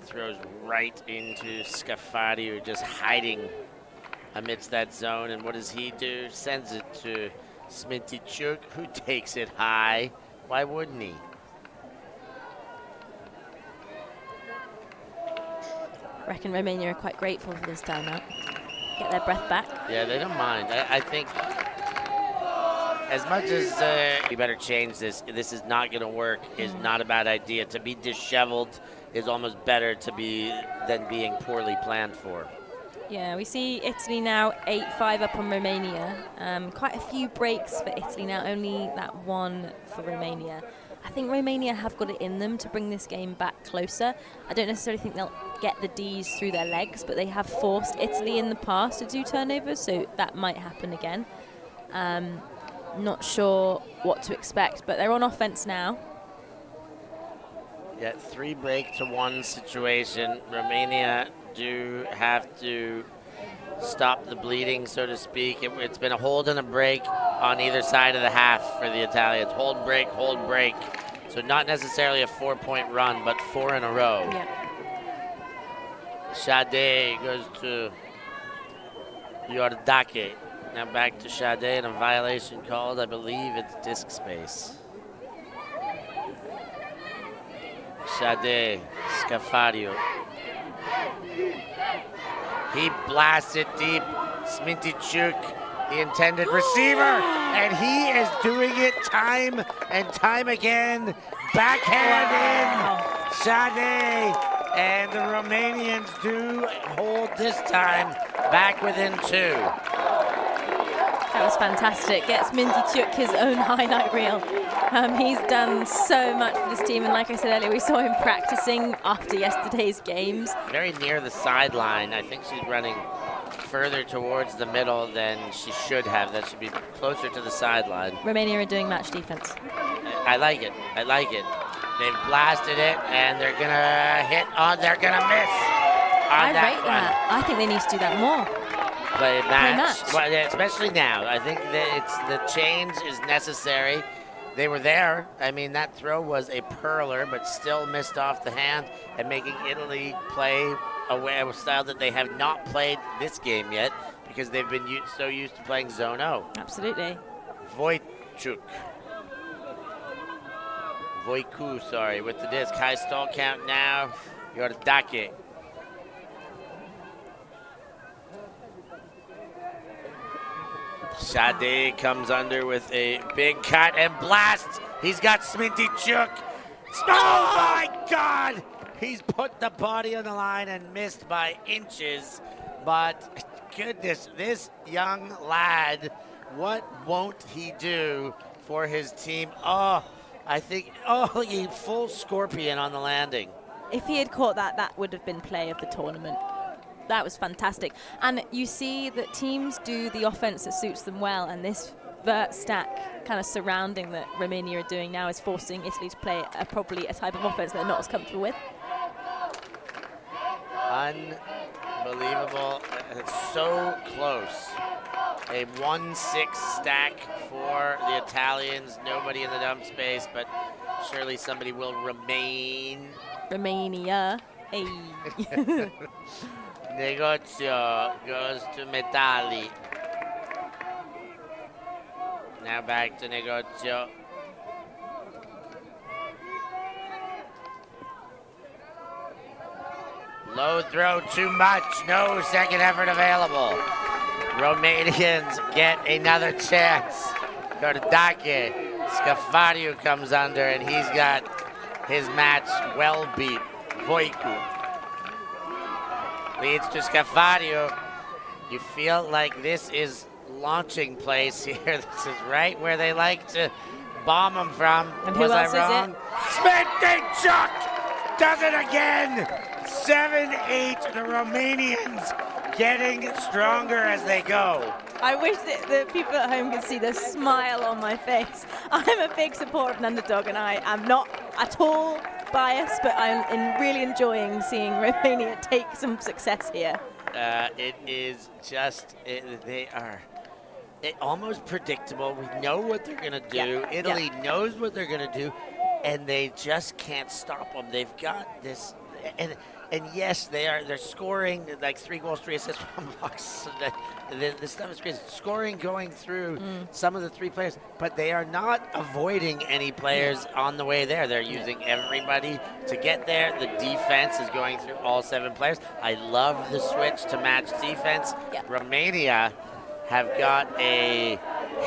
throws right into Scafario, just hiding amidst that zone. And what does he do? Sends it to Smintychuk, who takes it high. Why wouldn't he? I reckon Romania are quite grateful for this timeout. Get their breath back. Yeah, they don't mind. I think as much as we better change this, this is not going to work, is not a bad idea. To be disheveled is almost better than being poorly planned for. Yeah, we see Italy now 8-5 up on Romania. Quite a few breaks for Italy now, only that one for Romania. I think Romania have got it in them to bring this game back closer. I don't necessarily think they'll get the Ds through their legs, but they have forced Italy in the past to do turnovers, so that might happen again. Not sure what to expect, but they're on offense now. Yeah, 3-break-to-1 situation. Romania do have to stop the bleeding, so to speak. It's been a hold and a break on either side of the half for the Italians. Hold, break, hold, break. So not necessarily a 4-point run, but 4 in a row. Yeah. Shade goes to Yordake. Now back to Shade, and a violation called. I believe it's disc space. Shade, Scafario. He blasts it deep. Smintychuk, the intended receiver, and he is doing it time and time again. Backhand in, Shade, and the Romanians do hold this time back within 2. That was fantastic. Gets Smintychuk his own highlight reel. He's done so much for this team, and like I said earlier, we saw him practicing after yesterday's games. Very near the sideline. I think she's running further towards the middle than she should have. That should be closer to the sideline. Romania are doing match defense. I like it. I like it. They've blasted it, and they're gonna hit on. They're gonna miss on I rate that. I think they need to do that more. Play match. match. Well, especially now. I think that the change is necessary. They were there. I mean, that throw was a perler, but still missed off the hand, and making Italy play a style that they have not played this game yet because they've been so used to playing zone O. Absolutely. Voiku, sorry, with the disc. High stall count now. Yordake. Shade comes under with a big cut and blasts. He's got Smintychuk. Oh my God! He's put the body on the line and missed by inches. But goodness, this young lad, what won't he do for his team? Oh, I think, oh, he full scorpion on the landing. If he had caught that, that would have been play of the tournament. That was fantastic. And you see that teams do the offense that suits them well, and this vert stack kind of surrounding that Romania are doing now is forcing Italy to play probably a type of offense they're not as comfortable with. Unbelievable. It's so close. A 1-6 stack for the Italians. Nobody in the dump space, but surely somebody will remain. Romania. Hey. Negozio goes to Metalli. Now back to Negozio. Low throw, too much. No second effort available. Romanians get another chance. Go to Dake. Scafariu comes under, and he's got his match well beat. Voiku leads to Scafariu. You feel like this is launching place here. This is right where they like to bomb them from. And who else is it? Spinning Chuck does it again. 7-8. The Romanians getting stronger as they go. I wish that the people at home could see the smile on my face. I'm a big supporter of an underdog, and I am not at all biased, but I'm really enjoying seeing Romania take some success here. It is just, they are almost predictable. We know what they're going to do. Yeah. Italy knows what they're going to do, and they just can't stop them. They've got this, and yes, they're scoring like 3 goals, 3 assists, 1 block. So the stuff is crazy. Scoring going through some of the 3 players, but they are not avoiding any players on the way there. They're using everybody to get there. The defense is going through all 7 players. I love the switch to match defense. Yeah. Romania have got a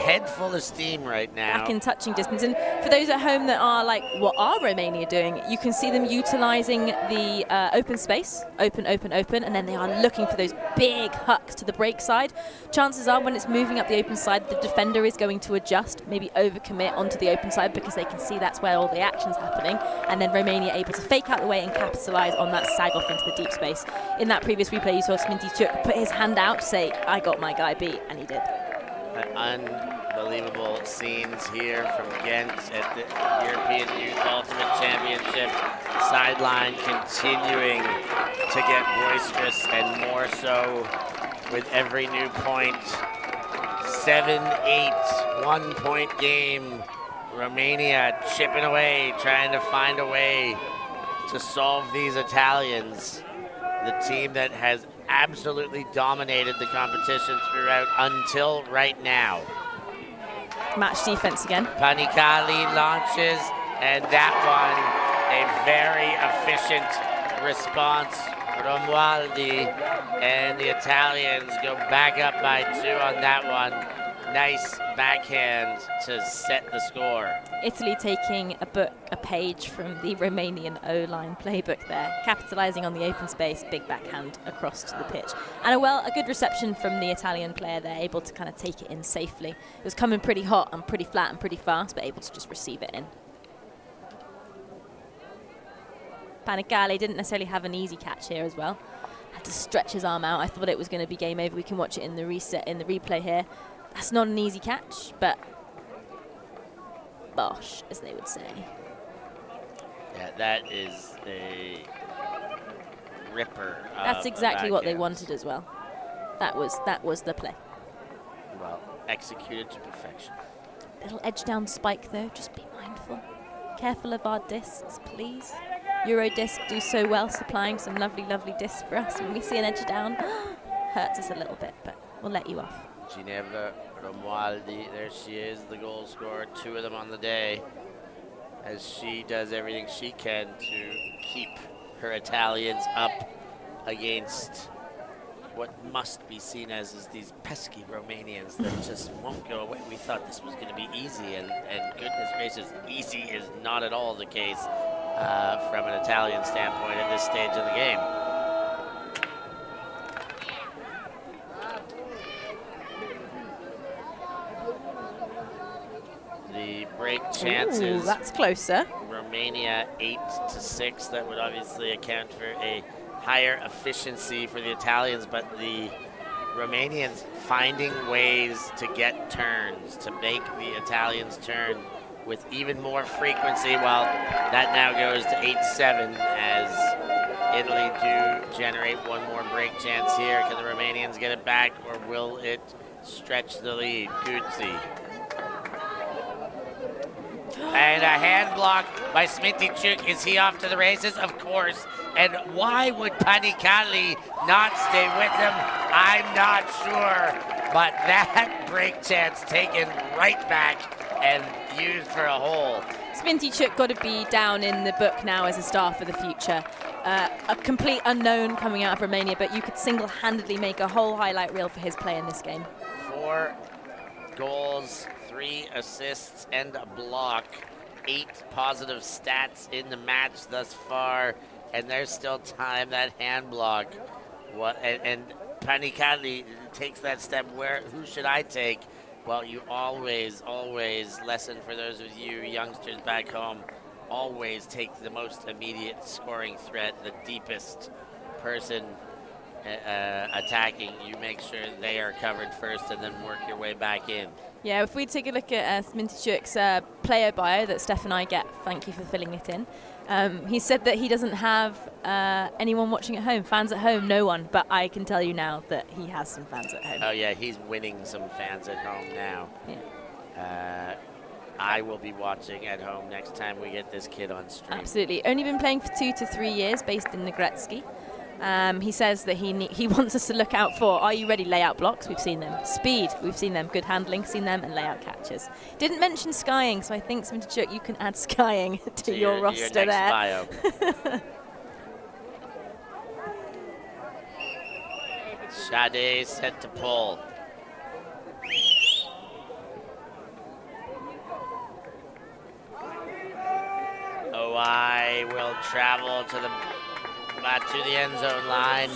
head full of steam right now. Back in touching distance. And for those at home that are like, what are Romania doing? You can see them utilizing the open space, open, and then they are looking for those big hucks to the break side. Chances are when it's moving up the open side, the defender is going to adjust, maybe overcommit onto the open side because they can see that's where all the action's happening. And then Romania able to fake out the way and capitalize on that sag off into the deep space. In that previous replay, you saw Sminty Chuk put his hand out to say, I got my guy beat, and he did. Unbelievable scenes here from Ghent at the European Youth Ultimate Championship. Sideline continuing to get boisterous and more so with every new point. 7-8, 1-point game. Romania chipping away, trying to find a way to solve these Italians. The team that has absolutely dominated the competition throughout until right now. Match defense again. Panicali launches, and that one, a very efficient response. Romualdi and the Italians go back up by 2 on that one. Nice backhand to set the score. Italy taking a page from the Romanian O-line playbook there, capitalizing on the open space, big backhand across to the pitch. And a good reception from the Italian player there, able to kind of take it in safely. It was coming pretty hot and pretty flat and pretty fast, but able to just receive it in. Panicale didn't necessarily have an easy catch here as well. Had to stretch his arm out. I thought it was going to be game over. We can watch it in the replay here. That's not an easy catch, but bosh, as they would say. Yeah, that is a ripper. That's exactly what they wanted as well. That was the play. Well, executed to perfection. Little edge down spike though, just be mindful. Careful of our discs, please. Euro disc do so well supplying some lovely, lovely discs for us. When we see an edge down, hurts us a little bit, but we'll let you off. Ginevra Romualdi, there she is, the goal scorer, 2 of them on the day, as she does everything she can to keep her Italians up against what must be seen as is these pesky Romanians that just won't go away. We thought this was going to be easy, and goodness gracious, easy is not at all the case. from an Italian standpoint at this stage of the game. The break chances. Ooh, that's closer. Romania 8-6. That would obviously account for a higher efficiency for the Italians, but the Romanians finding ways to get turns, to make the Italians turn with even more frequency. Well, that now goes to 8-7 as Italy do generate one more break chance here. Can the Romanians get it back, or will it stretch the lead? Guzzi. And a hand block by Smittychuk. Is he off to the races? Of course. And why would Panicali not stay with him? I'm not sure. But that break chance taken right back and used for a hole. Smittychuk got to be down in the book now as a star for the future. A complete unknown coming out of Romania, but you could single-handedly make a whole highlight reel for his play in this game. 4 goals, 3 assists, and a block. 8 positive stats in the match thus far, and there's still time. That hand block. And Panicali takes that step. Who should I take? Well, you always, lesson for those of you youngsters back home, always take the most immediate scoring threat, the deepest person attacking. You make sure they are covered first and then work your way back in. Yeah, if we take a look at Smittychuk's player bio that Steph and I get, thank you for filling it in. He said that he doesn't have anyone watching at home, fans at home, no one. But I can tell you now that he has some fans at home. Oh yeah, he's winning some fans at home now. Yeah. I will be watching at home next time we get this kid on stream. Absolutely. Only been playing for 2 to 3 years, based in Negretsky. He says that he wants us to look out for, are you ready, layout blocks? We've seen them. Speed, we've seen them. Good handling, seen them. And layout catches. Didn't mention skying, so I think, Smittychuk, you can add skying to your roster there. Bio. Sade set to pull. OI will travel to the end zone line.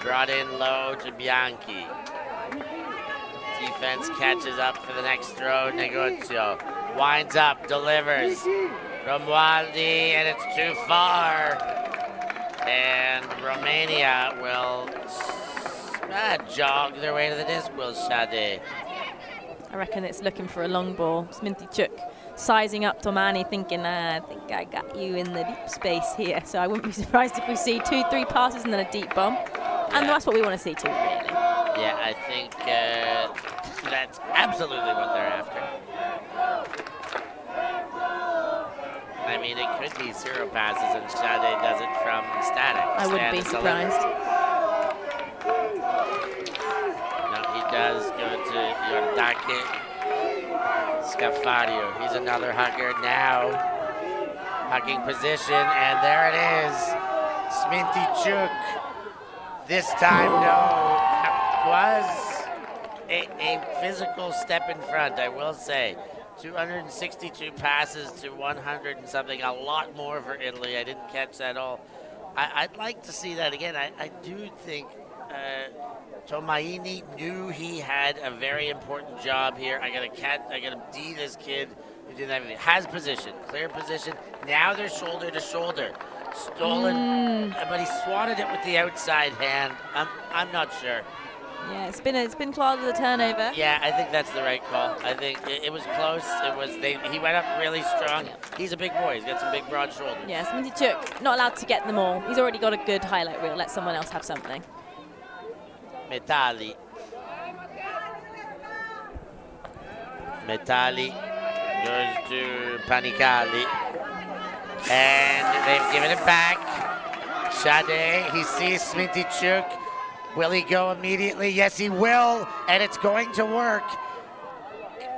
Brought in low to Bianchi. Defense catches up for the next throw. Negozio winds up, delivers. Romualdi, and it's too far. And Romania will jog their way to the disc, will Sade. I reckon it's looking for a long ball. Smittychuk sizing up Tomani, thinking, I think I got you in the deep space here. So I wouldn't be surprised if we see 2-3 passes and then a deep bomb. And that's what we want to see too, really. Yeah, I think that's absolutely what they're after. I mean, it could be 0 passes and Sade does it from static. I wouldn't be surprised. No, he does go to Yordake. Scafario, he's another hugger now. Hugging position, and there it is. Smittychuk. This time, no. That was a physical step in front, I will say. 262 passes to 100 and something, a lot more for Italy. I didn't catch that all. I'd like to see that again. I do think Tomaini knew he had a very important job here. I gotta D this kid who didn't have anything. Has position, clear position. Now they're shoulder to shoulder. Stolen, but he swatted it with the outside hand. I'm not sure. Yeah, it's been clawed with a turnover. Yeah, I think that's the right call. I think it was close. He went up really strong. Yeah. He's a big boy. He's got some big, broad shoulders. Yeah, Smittychuk not allowed to get them all. He's already got a good highlight reel. Let someone else have something. Metali goes to Panicali. And they've given it back. Sade, he sees Smittychuk. Will he go immediately? Yes, he will. And it's going to work.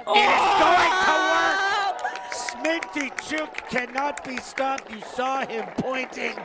Oh! It is going to work. Smittychuk cannot be stopped. You saw him pointing.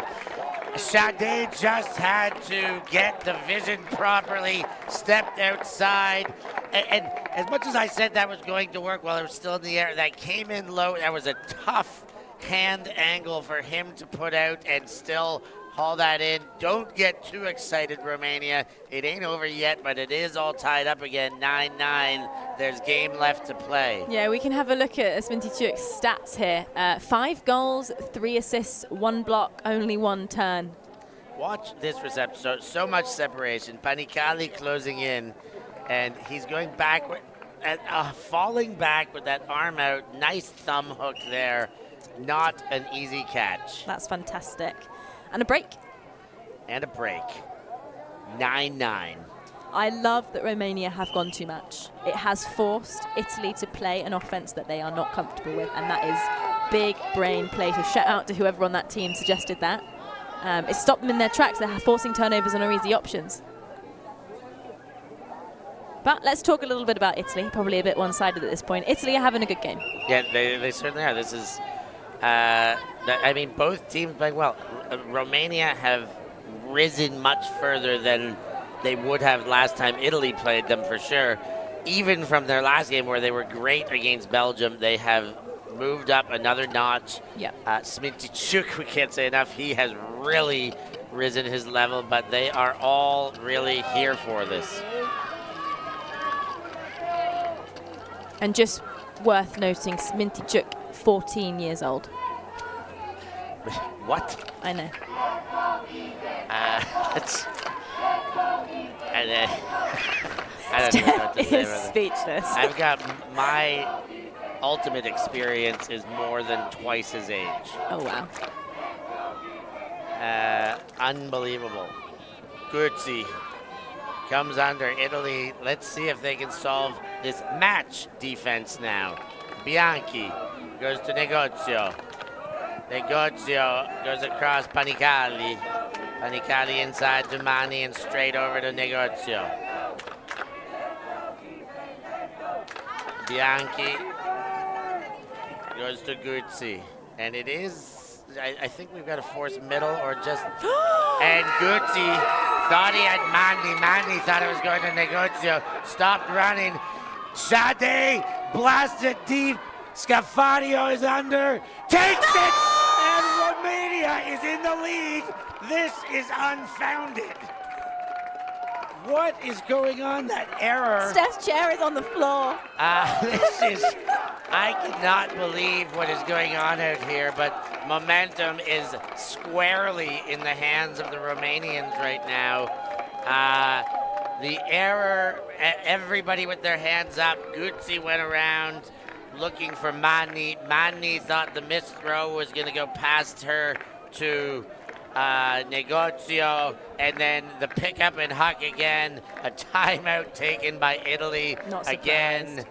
Sade just had to get the vision properly, stepped outside. And as much as I said that was going to work while it was still in the air, that came in low. That was a tough hand angle for him to put out and still haul that in. Don't get too excited, Romania. It ain't over yet, but it is all tied up again, 9-9. There's game left to play. Yeah, we can have a look at Smintychuk's stats here. 5 goals, 3 assists, 1 block, only 1 turn. Watch this reception. So much separation. Panicali closing in, and he's going backward, falling back with that arm out. Nice thumb hook there. Not an easy catch. That's fantastic. And a break. And a break. 9-9. I love that Romania have gone too much. It has forced Italy to play an offense that they are not comfortable with, and that is big brain play. So shout out to whoever on that team suggested that. It stopped them in their tracks. They're forcing turnovers on our easy options. But let's talk a little bit about Italy. Probably a bit one-sided at this point. Italy are having a good game. Yeah, they certainly are. This is, I mean, both teams playing well. Romania have risen much further than they would have last time Italy played them, for sure. Even from their last game where they were great against Belgium, they have moved up another notch. Yeah. Smintychuk, we can't say enough. He has really risen his level, but they are all really here for this. And just worth noting, Smintychuk, 14 years old. What? I know. I don't know what to say is about that. speechless. I've got my ultimate experience is more than twice his age. Oh, wow. Unbelievable. Guzzi comes under Italy. Let's see if they can solve this match defense now. Bianchi goes to Negozio. Negozio goes across Panicali. Panicali inside to Mani and straight over to Negozio. Bianchi goes to Guzzi. And it is, I think we've got to force middle or just, and Guzzi thought he had Mani. Mani thought it was going to Negozio. Stopped running. Sade blasted deep. Scafario is under. Takes it! And Romania is in the lead. This is unfounded. What is going on? That error. Steph's chair is on the floor. I cannot believe what is going on out here, but momentum is squarely in the hands of the Romanians right now. The error, everybody with their hands up. Guzzi went around looking for Mani. Mani thought the missed throw was going to go past her to Negozio, and then the pickup and huck again. A timeout taken by Italy again.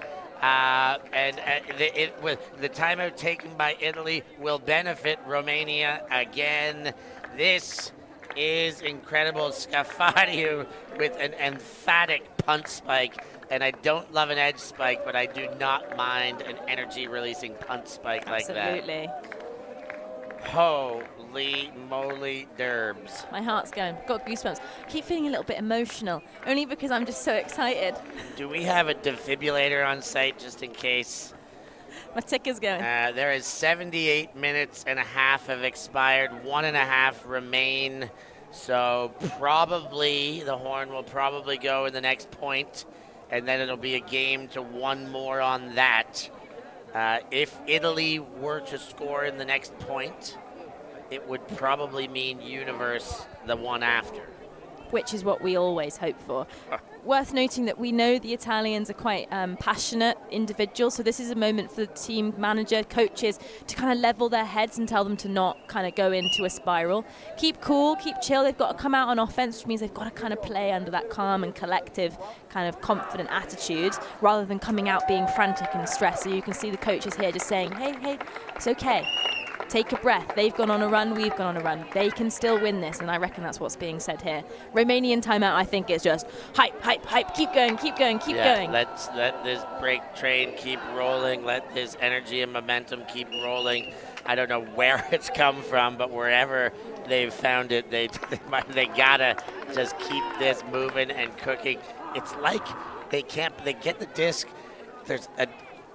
The timeout taken by Italy will benefit Romania again. This is incredible. Scafario with an emphatic punt spike. And I don't love an edge spike, but I do not mind an energy-releasing punt spike like that. Absolutely. Holy moly derbs. My heart's going. Got goosebumps. Keep feeling a little bit emotional, only because I'm just so excited. Do we have a defibrillator on site just in case? My ticker's going. There is 78 minutes and a half have expired. 1.5 remain. So probably the horn will probably go in the next point, and then it'll be a game to 1 more on that. If Italy were to score in the next point, it would probably mean Universe the one after. Which is what we always hope for. Worth noting that we know the Italians are quite passionate individuals, so this is a moment for the team manager, coaches, to kind of level their heads and tell them to not kind of go into a spiral. Keep cool, keep chill. They've got to come out on offense, which means they've got to kind of play under that calm and collective kind of confident attitude rather than coming out being frantic and stressed. So you can see the coaches here just saying, hey, it's okay. Take a breath. They've gone on a run. We've gone on a run. They can still win this, and I reckon that's what's being said here. Romanian timeout, I think, is just hype. Keep going. Let this break train keep rolling. Let this energy and momentum keep rolling. I don't know where it's come from, but wherever they've found it, they gotta just keep this moving and cooking. It's like they get the disc. There's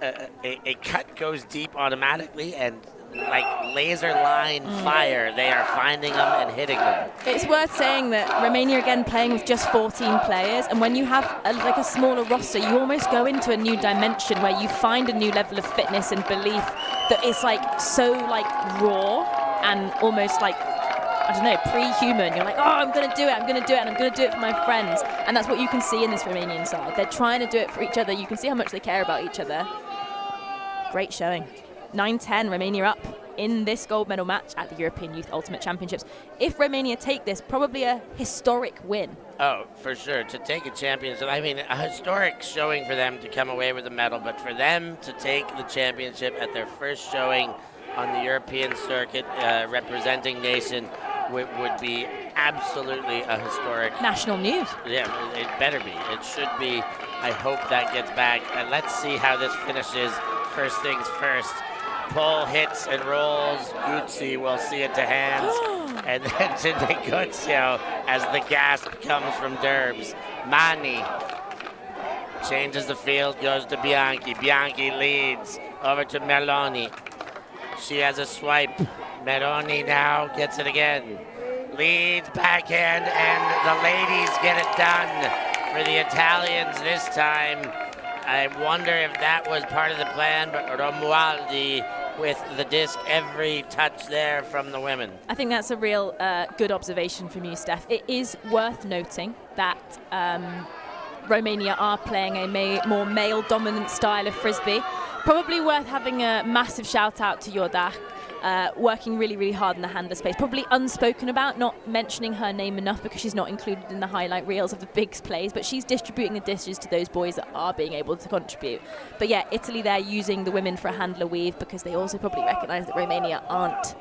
a cut goes deep automatically, and like laser line fire. They are finding them and hitting them. It's worth saying that Romania again playing with just 14 players, and when you have like a smaller roster, you almost go into a new dimension where you find a new level of fitness and belief that is like so like raw and almost like, I don't know, pre-human. You're like, oh, I'm going to do it, I'm going to do it, and I'm going to do it for my friends. And that's what you can see in this Romanian side. They're trying to do it for each other. You can see how much they care about each other. Great showing. 9-10, Romania up in this gold medal match at the European Youth Ultimate Championships. If Romania take this, probably a historic win. Oh, for sure. To take a championship, I mean, a historic showing for them to come away with a medal, but for them to take the championship at their first showing on the European circuit, representing nation, would be absolutely a historic. National news. Yeah, it better be. It should be. I hope that gets back. And let's see how this finishes. First things first. Pull, hits, and rolls. Guzzi will see it to hands. And then to Negozio as the gasp comes from Derbs. Mani changes the field, goes to Bianchi. Bianchi leads over to Merloni. She has a swipe. Merloni now gets it again. Leads backhand, and the ladies get it done for the Italians this time. I wonder if that was part of the plan, but Romualdi with the disc, every touch there from the women. I think that's a real good observation from you, Steph. It is worth noting that Romania are playing a more male-dominant style of frisbee. Probably worth having a massive shout-out to Jorda, working really, really hard in the handler space. Probably unspoken about, not mentioning her name enough because she's not included in the highlight reels of the big plays, but she's distributing the dishes to those boys that are being able to contribute. But yeah, Italy there using the women for a handler weave because they also probably recognise that Romania aren't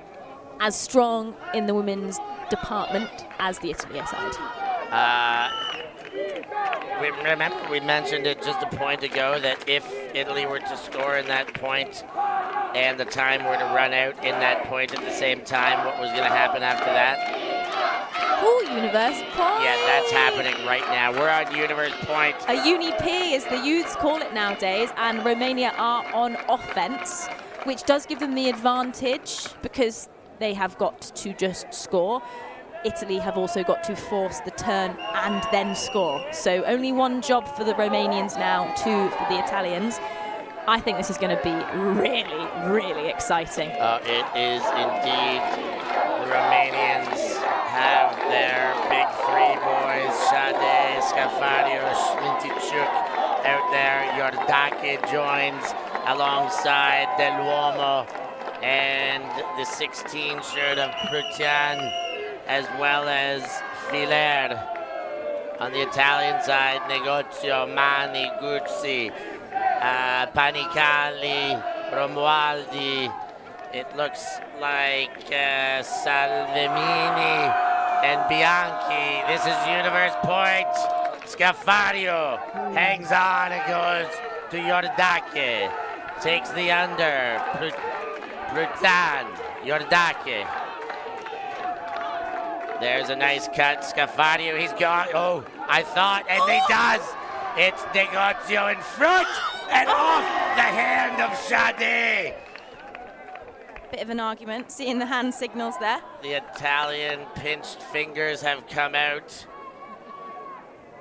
as strong in the women's department as the Italy side. Remember, we mentioned it just a point ago that if Italy were to score in that point and the time were to run out in that point at the same time, what was going to happen after that? Ooh, universe point. Yeah, that's happening right now. We're on universe point. A uni-P, as the youths call it nowadays, and Romania are on offense, which does give them the advantage because they have got to just score. Italy have also got to force the turn and then score. So only one job for the Romanians now, two for the Italians. I think this is going to be really, really exciting. It is indeed. The Romanians have their big three boys, Shade, Scafario, Schmintichuk out there. Iordake joins alongside Del Uomo and the 16 shirt of Prutian, as well as Filer. On the Italian side, Negozio, Mani, Guzzi, Panicali, Romualdi. It looks like Salvemini and Bianchi. This is universe point. Scafario hangs on and goes to Iordake. Takes the under. Prutan, Iordake. There's a nice cut. Scafario, he's gone. Oh, I thought, and he does. It's Negozio in front and off the hand of Shade. Bit of an argument, seeing the hand signals there. The Italian pinched fingers have come out.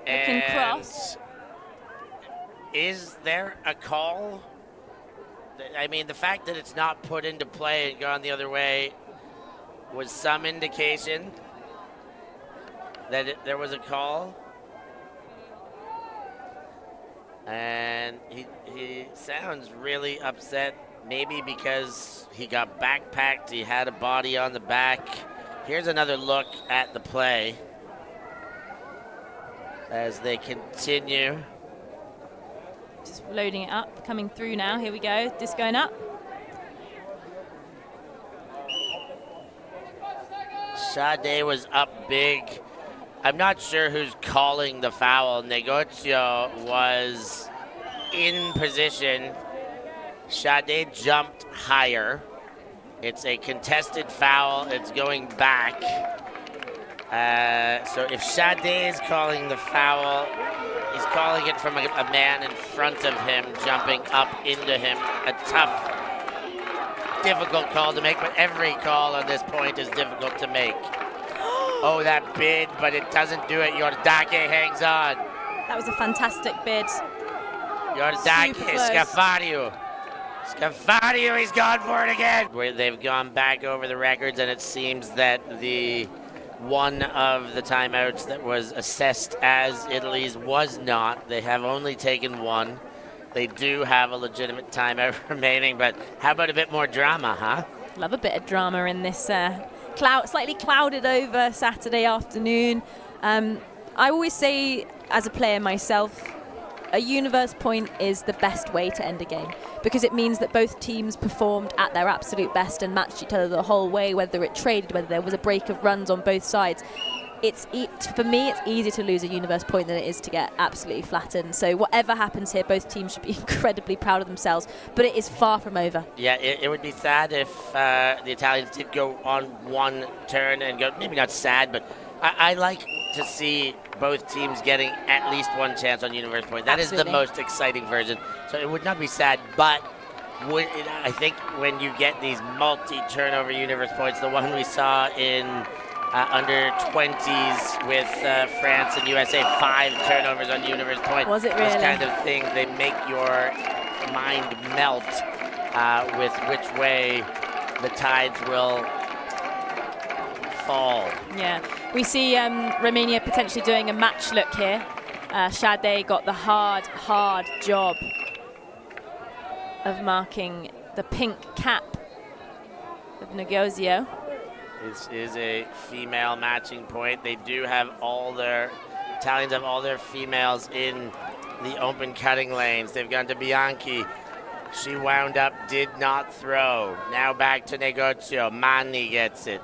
Looking cross. Is there a call? I mean, the fact that it's not put into play and gone the other way was some indication that there was a call. And he sounds really upset, maybe because he got backpacked, he had a body on the back. Here's another look at the play as they continue. Just loading it up, coming through now. Here we go, disc going up. Shade was up big. I'm not sure who's calling the foul. Negozio was in position. Shade jumped higher. It's a contested foul. It's going back. So if Shade is calling the foul, he's calling it from a man in front of him, jumping up into him. A tough difficult call to make, but every call on this point is difficult to make. Oh, that bid, but it doesn't do it. Yordake hangs on. That was a fantastic bid. Yordake, Super close. Scafario, he's gone for it again. Where they've gone back over the records, and it seems that the one of the timeouts that was assessed as Italy's was not. They have only taken one. They do have a legitimate timeout remaining, but how about a bit more drama, huh? Love a bit of drama in this slightly clouded over Saturday afternoon. I always say, as a player myself, a universe point is the best way to end a game because it means that both teams performed at their absolute best and matched each other the whole way, whether it traded, whether there was a break of runs on both sides. For me, it's easier to lose a universe point than it is to get absolutely flattened. So whatever happens here, both teams should be incredibly proud of themselves, but it is far from over. Yeah, it would be sad if the Italians did go on one turn and go, maybe not sad, but I like to see both teams getting at least one chance on universe point. That Absolutely. Is the most exciting version. So it would not be sad, but I think when you get these multi-turnover universe points, the one we saw in under 20s with France and USA, 5 turnovers on universe point. Was it really? Those kind of things, they make your mind melt with which way the tides will fall. Yeah, we see Romania potentially doing a match look here. Shade got the hard job of marking the pink cap of Negozio. This is a female matching point. They do have Italians have all their females in the open cutting lanes. They've gone to Bianchi. She wound up, did not throw. Now back to Negozio. Manni gets it.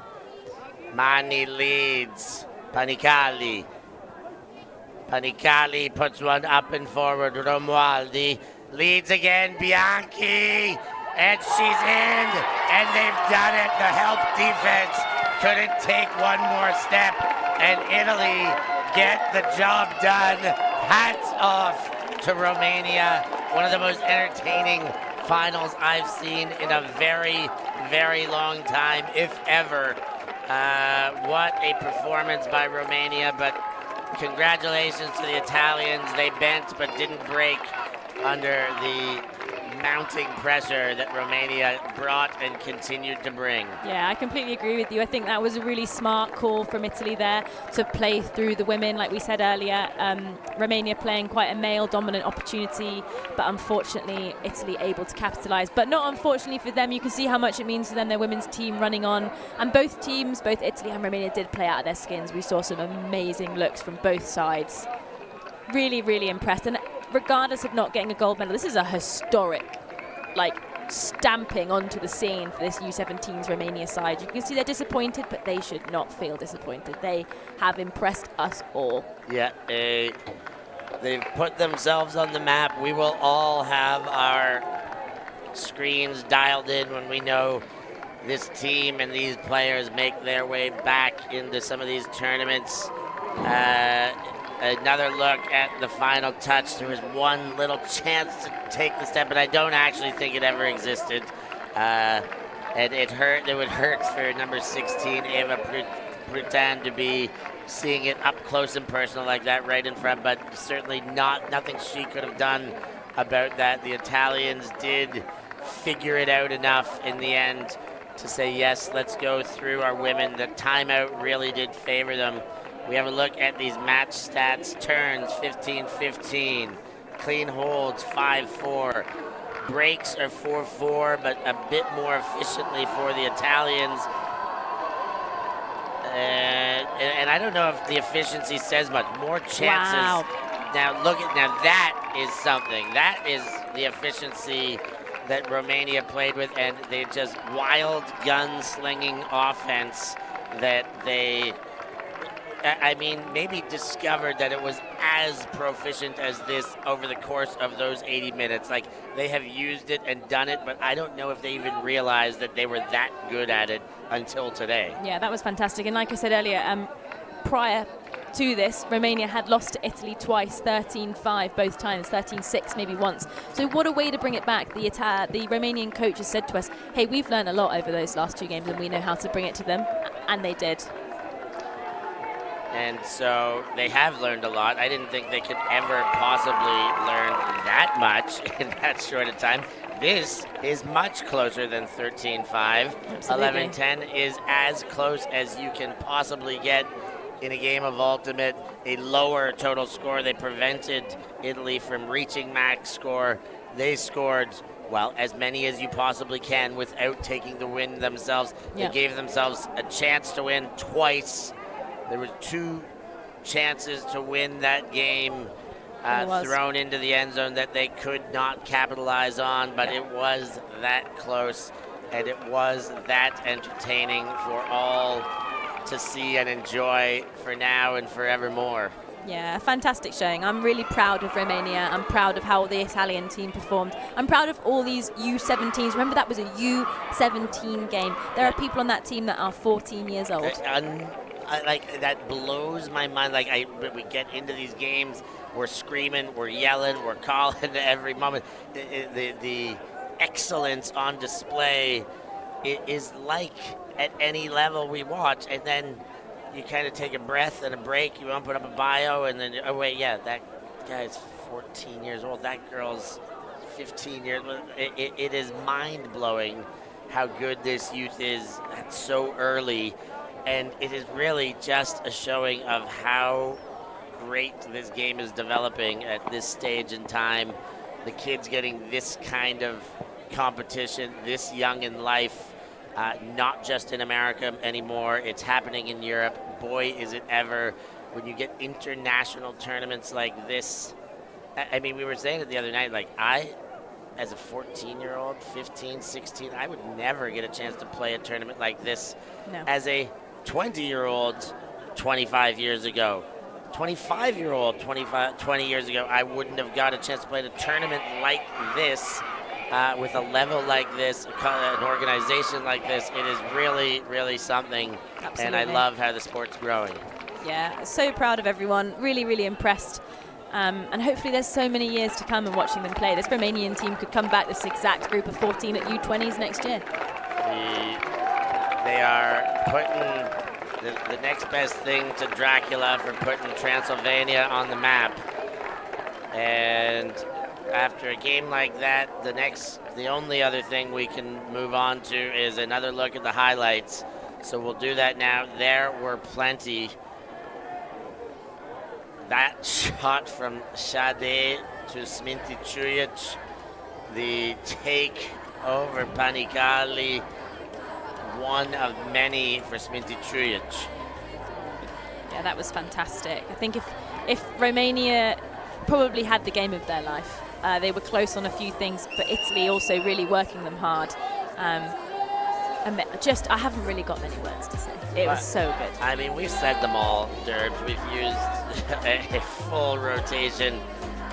Manni leads. Panicali puts one up and forward. Romualdi leads again. Bianchi. And she's in, and they've done it. The help defense couldn't take one more step, and Italy get the job done. Hats off to Romania. One of the most entertaining finals I've seen in a very, very long time, if ever. What a performance by Romania, but congratulations to the Italians. They bent but didn't break under the mounting pressure that Romania brought and continued to bring. Yeah, I completely agree with you. I think that was a really smart call from Italy there to play through the women. Like we said earlier, Romania playing quite a male-dominant opportunity, but unfortunately Italy able to capitalise. But not unfortunately for them. You can see how much it means to them, their women's team running on. And both teams, both Italy and Romania, did play out of their skins. We saw some amazing looks from both sides. Really, really impressed. And regardless of not getting a gold medal, this is a historic, stamping onto the scene for this U17's Romania side. You can see they're disappointed, but they should not feel disappointed. They have impressed us all. Yeah, they've put themselves on the map. We will all have our screens dialed in when we know this team and these players make their way back into some of these tournaments. Another look at the final touch. There was one little chance to take the step, but I don't actually think it ever existed. And it hurt. It would hurt for number 16, Eva Prutan, to be seeing it up close and personal like that right in front, but certainly nothing she could have done about that. The Italians did figure it out enough in the end to say, yes, let's go through our women. The timeout really did favor them. We have a look at these match stats. Turns, 15-15. Clean holds, 5-4. Breaks are 4-4, but a bit more efficiently for the Italians. And I don't know if the efficiency says much. More chances. Wow. Now that is something. That is the efficiency that Romania played with, and they just wild gun-slinging offense that they, maybe discovered that it was as proficient as this over the course of those 80 minutes. Like, they have used it and done it, but I don't know if they even realized that they were that good at it until today. Yeah, that was fantastic. And like I said earlier, prior to this, Romania had lost to Italy twice, 13-5 both times, 13-6 maybe once. So what a way to bring it back. The Romanian coach has said to us, hey, we've learned a lot over those last 2 games and we know how to bring it to them. And they did. And so they have learned a lot. I didn't think they could ever possibly learn that much in that short a time. This is much closer than 13-5. 11-10 is as close as you can possibly get in a game of Ultimate. A lower total score. They prevented Italy from reaching max score. They scored, well, as many as you possibly can without taking the win themselves. Yeah. They gave themselves a chance to win twice. There were 2 chances to win that game thrown into the end zone that they could not capitalize on, but it was that close, and it was that entertaining for all to see and enjoy for now and forevermore. Yeah, fantastic showing. I'm really proud of Romania. I'm proud of how the Italian team performed. I'm proud of all these U17s. Remember, that was a U17 game. There are people on that team that are 14 years old. Like, that blows my mind. Like, we get into these games, we're screaming, we're yelling, we're calling every moment. The excellence on display is like at any level we watch, and then you kind of take a breath and a break. You open up a bio, and then, oh wait, yeah, that guy's 14 years old. That girl's 15 years old. It is mind-blowing how good this youth is so early. And it is really just a showing of how great this game is developing at this stage in time. The kids getting this kind of competition this young in life, not just in America anymore. It's happening in Europe. Boy, is it ever. When you get international tournaments like this, I mean, we were saying it the other night, like, as a 14-year-old, 15, 16, I would never get a chance to play a tournament like this. No. As a 20-year-old 25 years ago. 25-year-old 20 years ago, I wouldn't have got a chance to play in a tournament like this, with a level like this, an organization like this. It is really, really something. Absolutely. And I love how the sport's growing. Yeah, so proud of everyone. Really, really impressed. And hopefully there's so many years to come in watching them play. This Romanian team could come back, this exact group of 14 at U20s next year. They are putting the next best thing to Dracula for putting Transylvania on the map. And after a game like that, the only other thing we can move on to is another look at the highlights. So we'll do that now. There were plenty. That shot from Shade to Sminty Chujic, the take over Panicali, one of many for Sminty Chujic. Yeah, that was fantastic. I think if Romania probably had the game of their life, they were close on a few things, but Italy also really working them hard. And I haven't really got many words to say. It was so good. I mean, we've said them all, Derbs. We've used a full rotation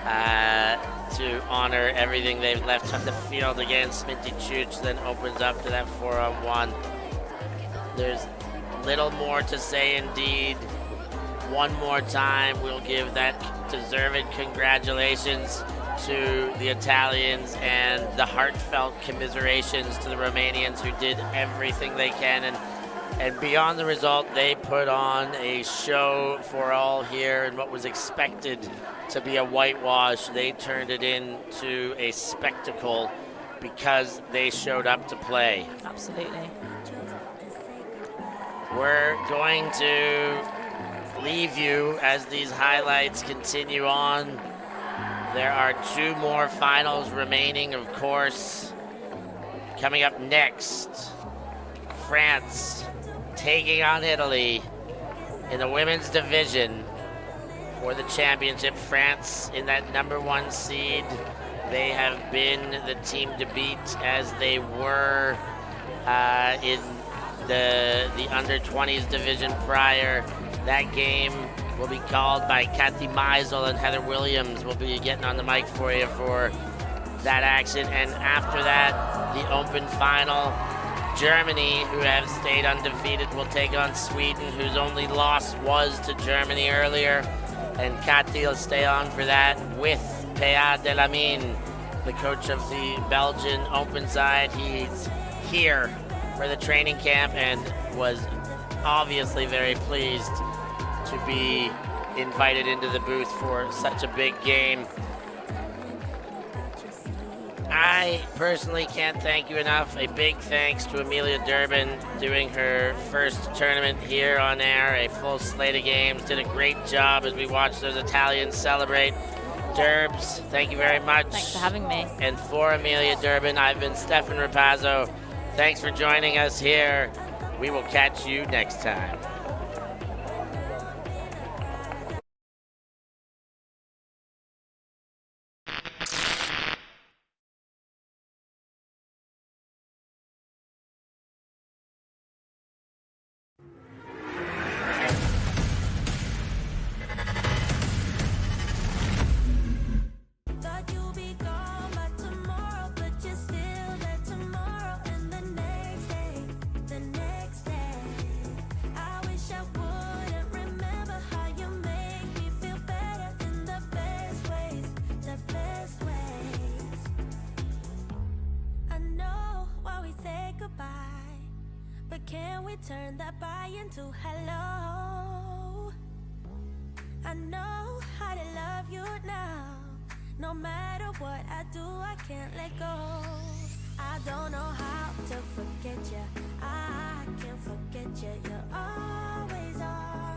to honor everything they've left on the field. Again, Sminty Chujic then opens up to that 4-on-1. There's little more to say indeed. One more time, we'll give that deserved congratulations to the Italians and the heartfelt commiserations to the Romanians who did everything they can. And beyond the result, they put on a show for all here, and what was expected to be a whitewash, they turned it into a spectacle because they showed up to play. Absolutely. We're going to leave you as these highlights continue on. There are 2 more finals remaining, of course. Coming up next, France taking on Italy in the women's division for the championship. France in that #1 seed. They have been the team to beat, as they were in the under-20s division prior. That game will be called by Kathy Meisel, and Heather Williams will be getting on the mic for you for that action. And after that, the open final, Germany, who have stayed undefeated, will take on Sweden, whose only loss was to Germany earlier. And Cathy will stay on for that with Péa Delamine, the coach of the Belgian Open side. He's here for the training camp and was obviously very pleased to be invited into the booth for such a big game. I personally can't thank you enough. A big thanks to Amelia Durbin doing her first tournament here on air, a full slate of games. Did a great job as we watched those Italians celebrate. Durbs, thank you very much. Thanks for having me. And for Amelia Durbin, I've been Stefan Rapazzo. Thanks for joining us here. We will catch you next time. Can we turn that bye into hello? I know how to love you now. No matter what I do, I can't let go. I don't know how to forget you. I can't forget you. You always are.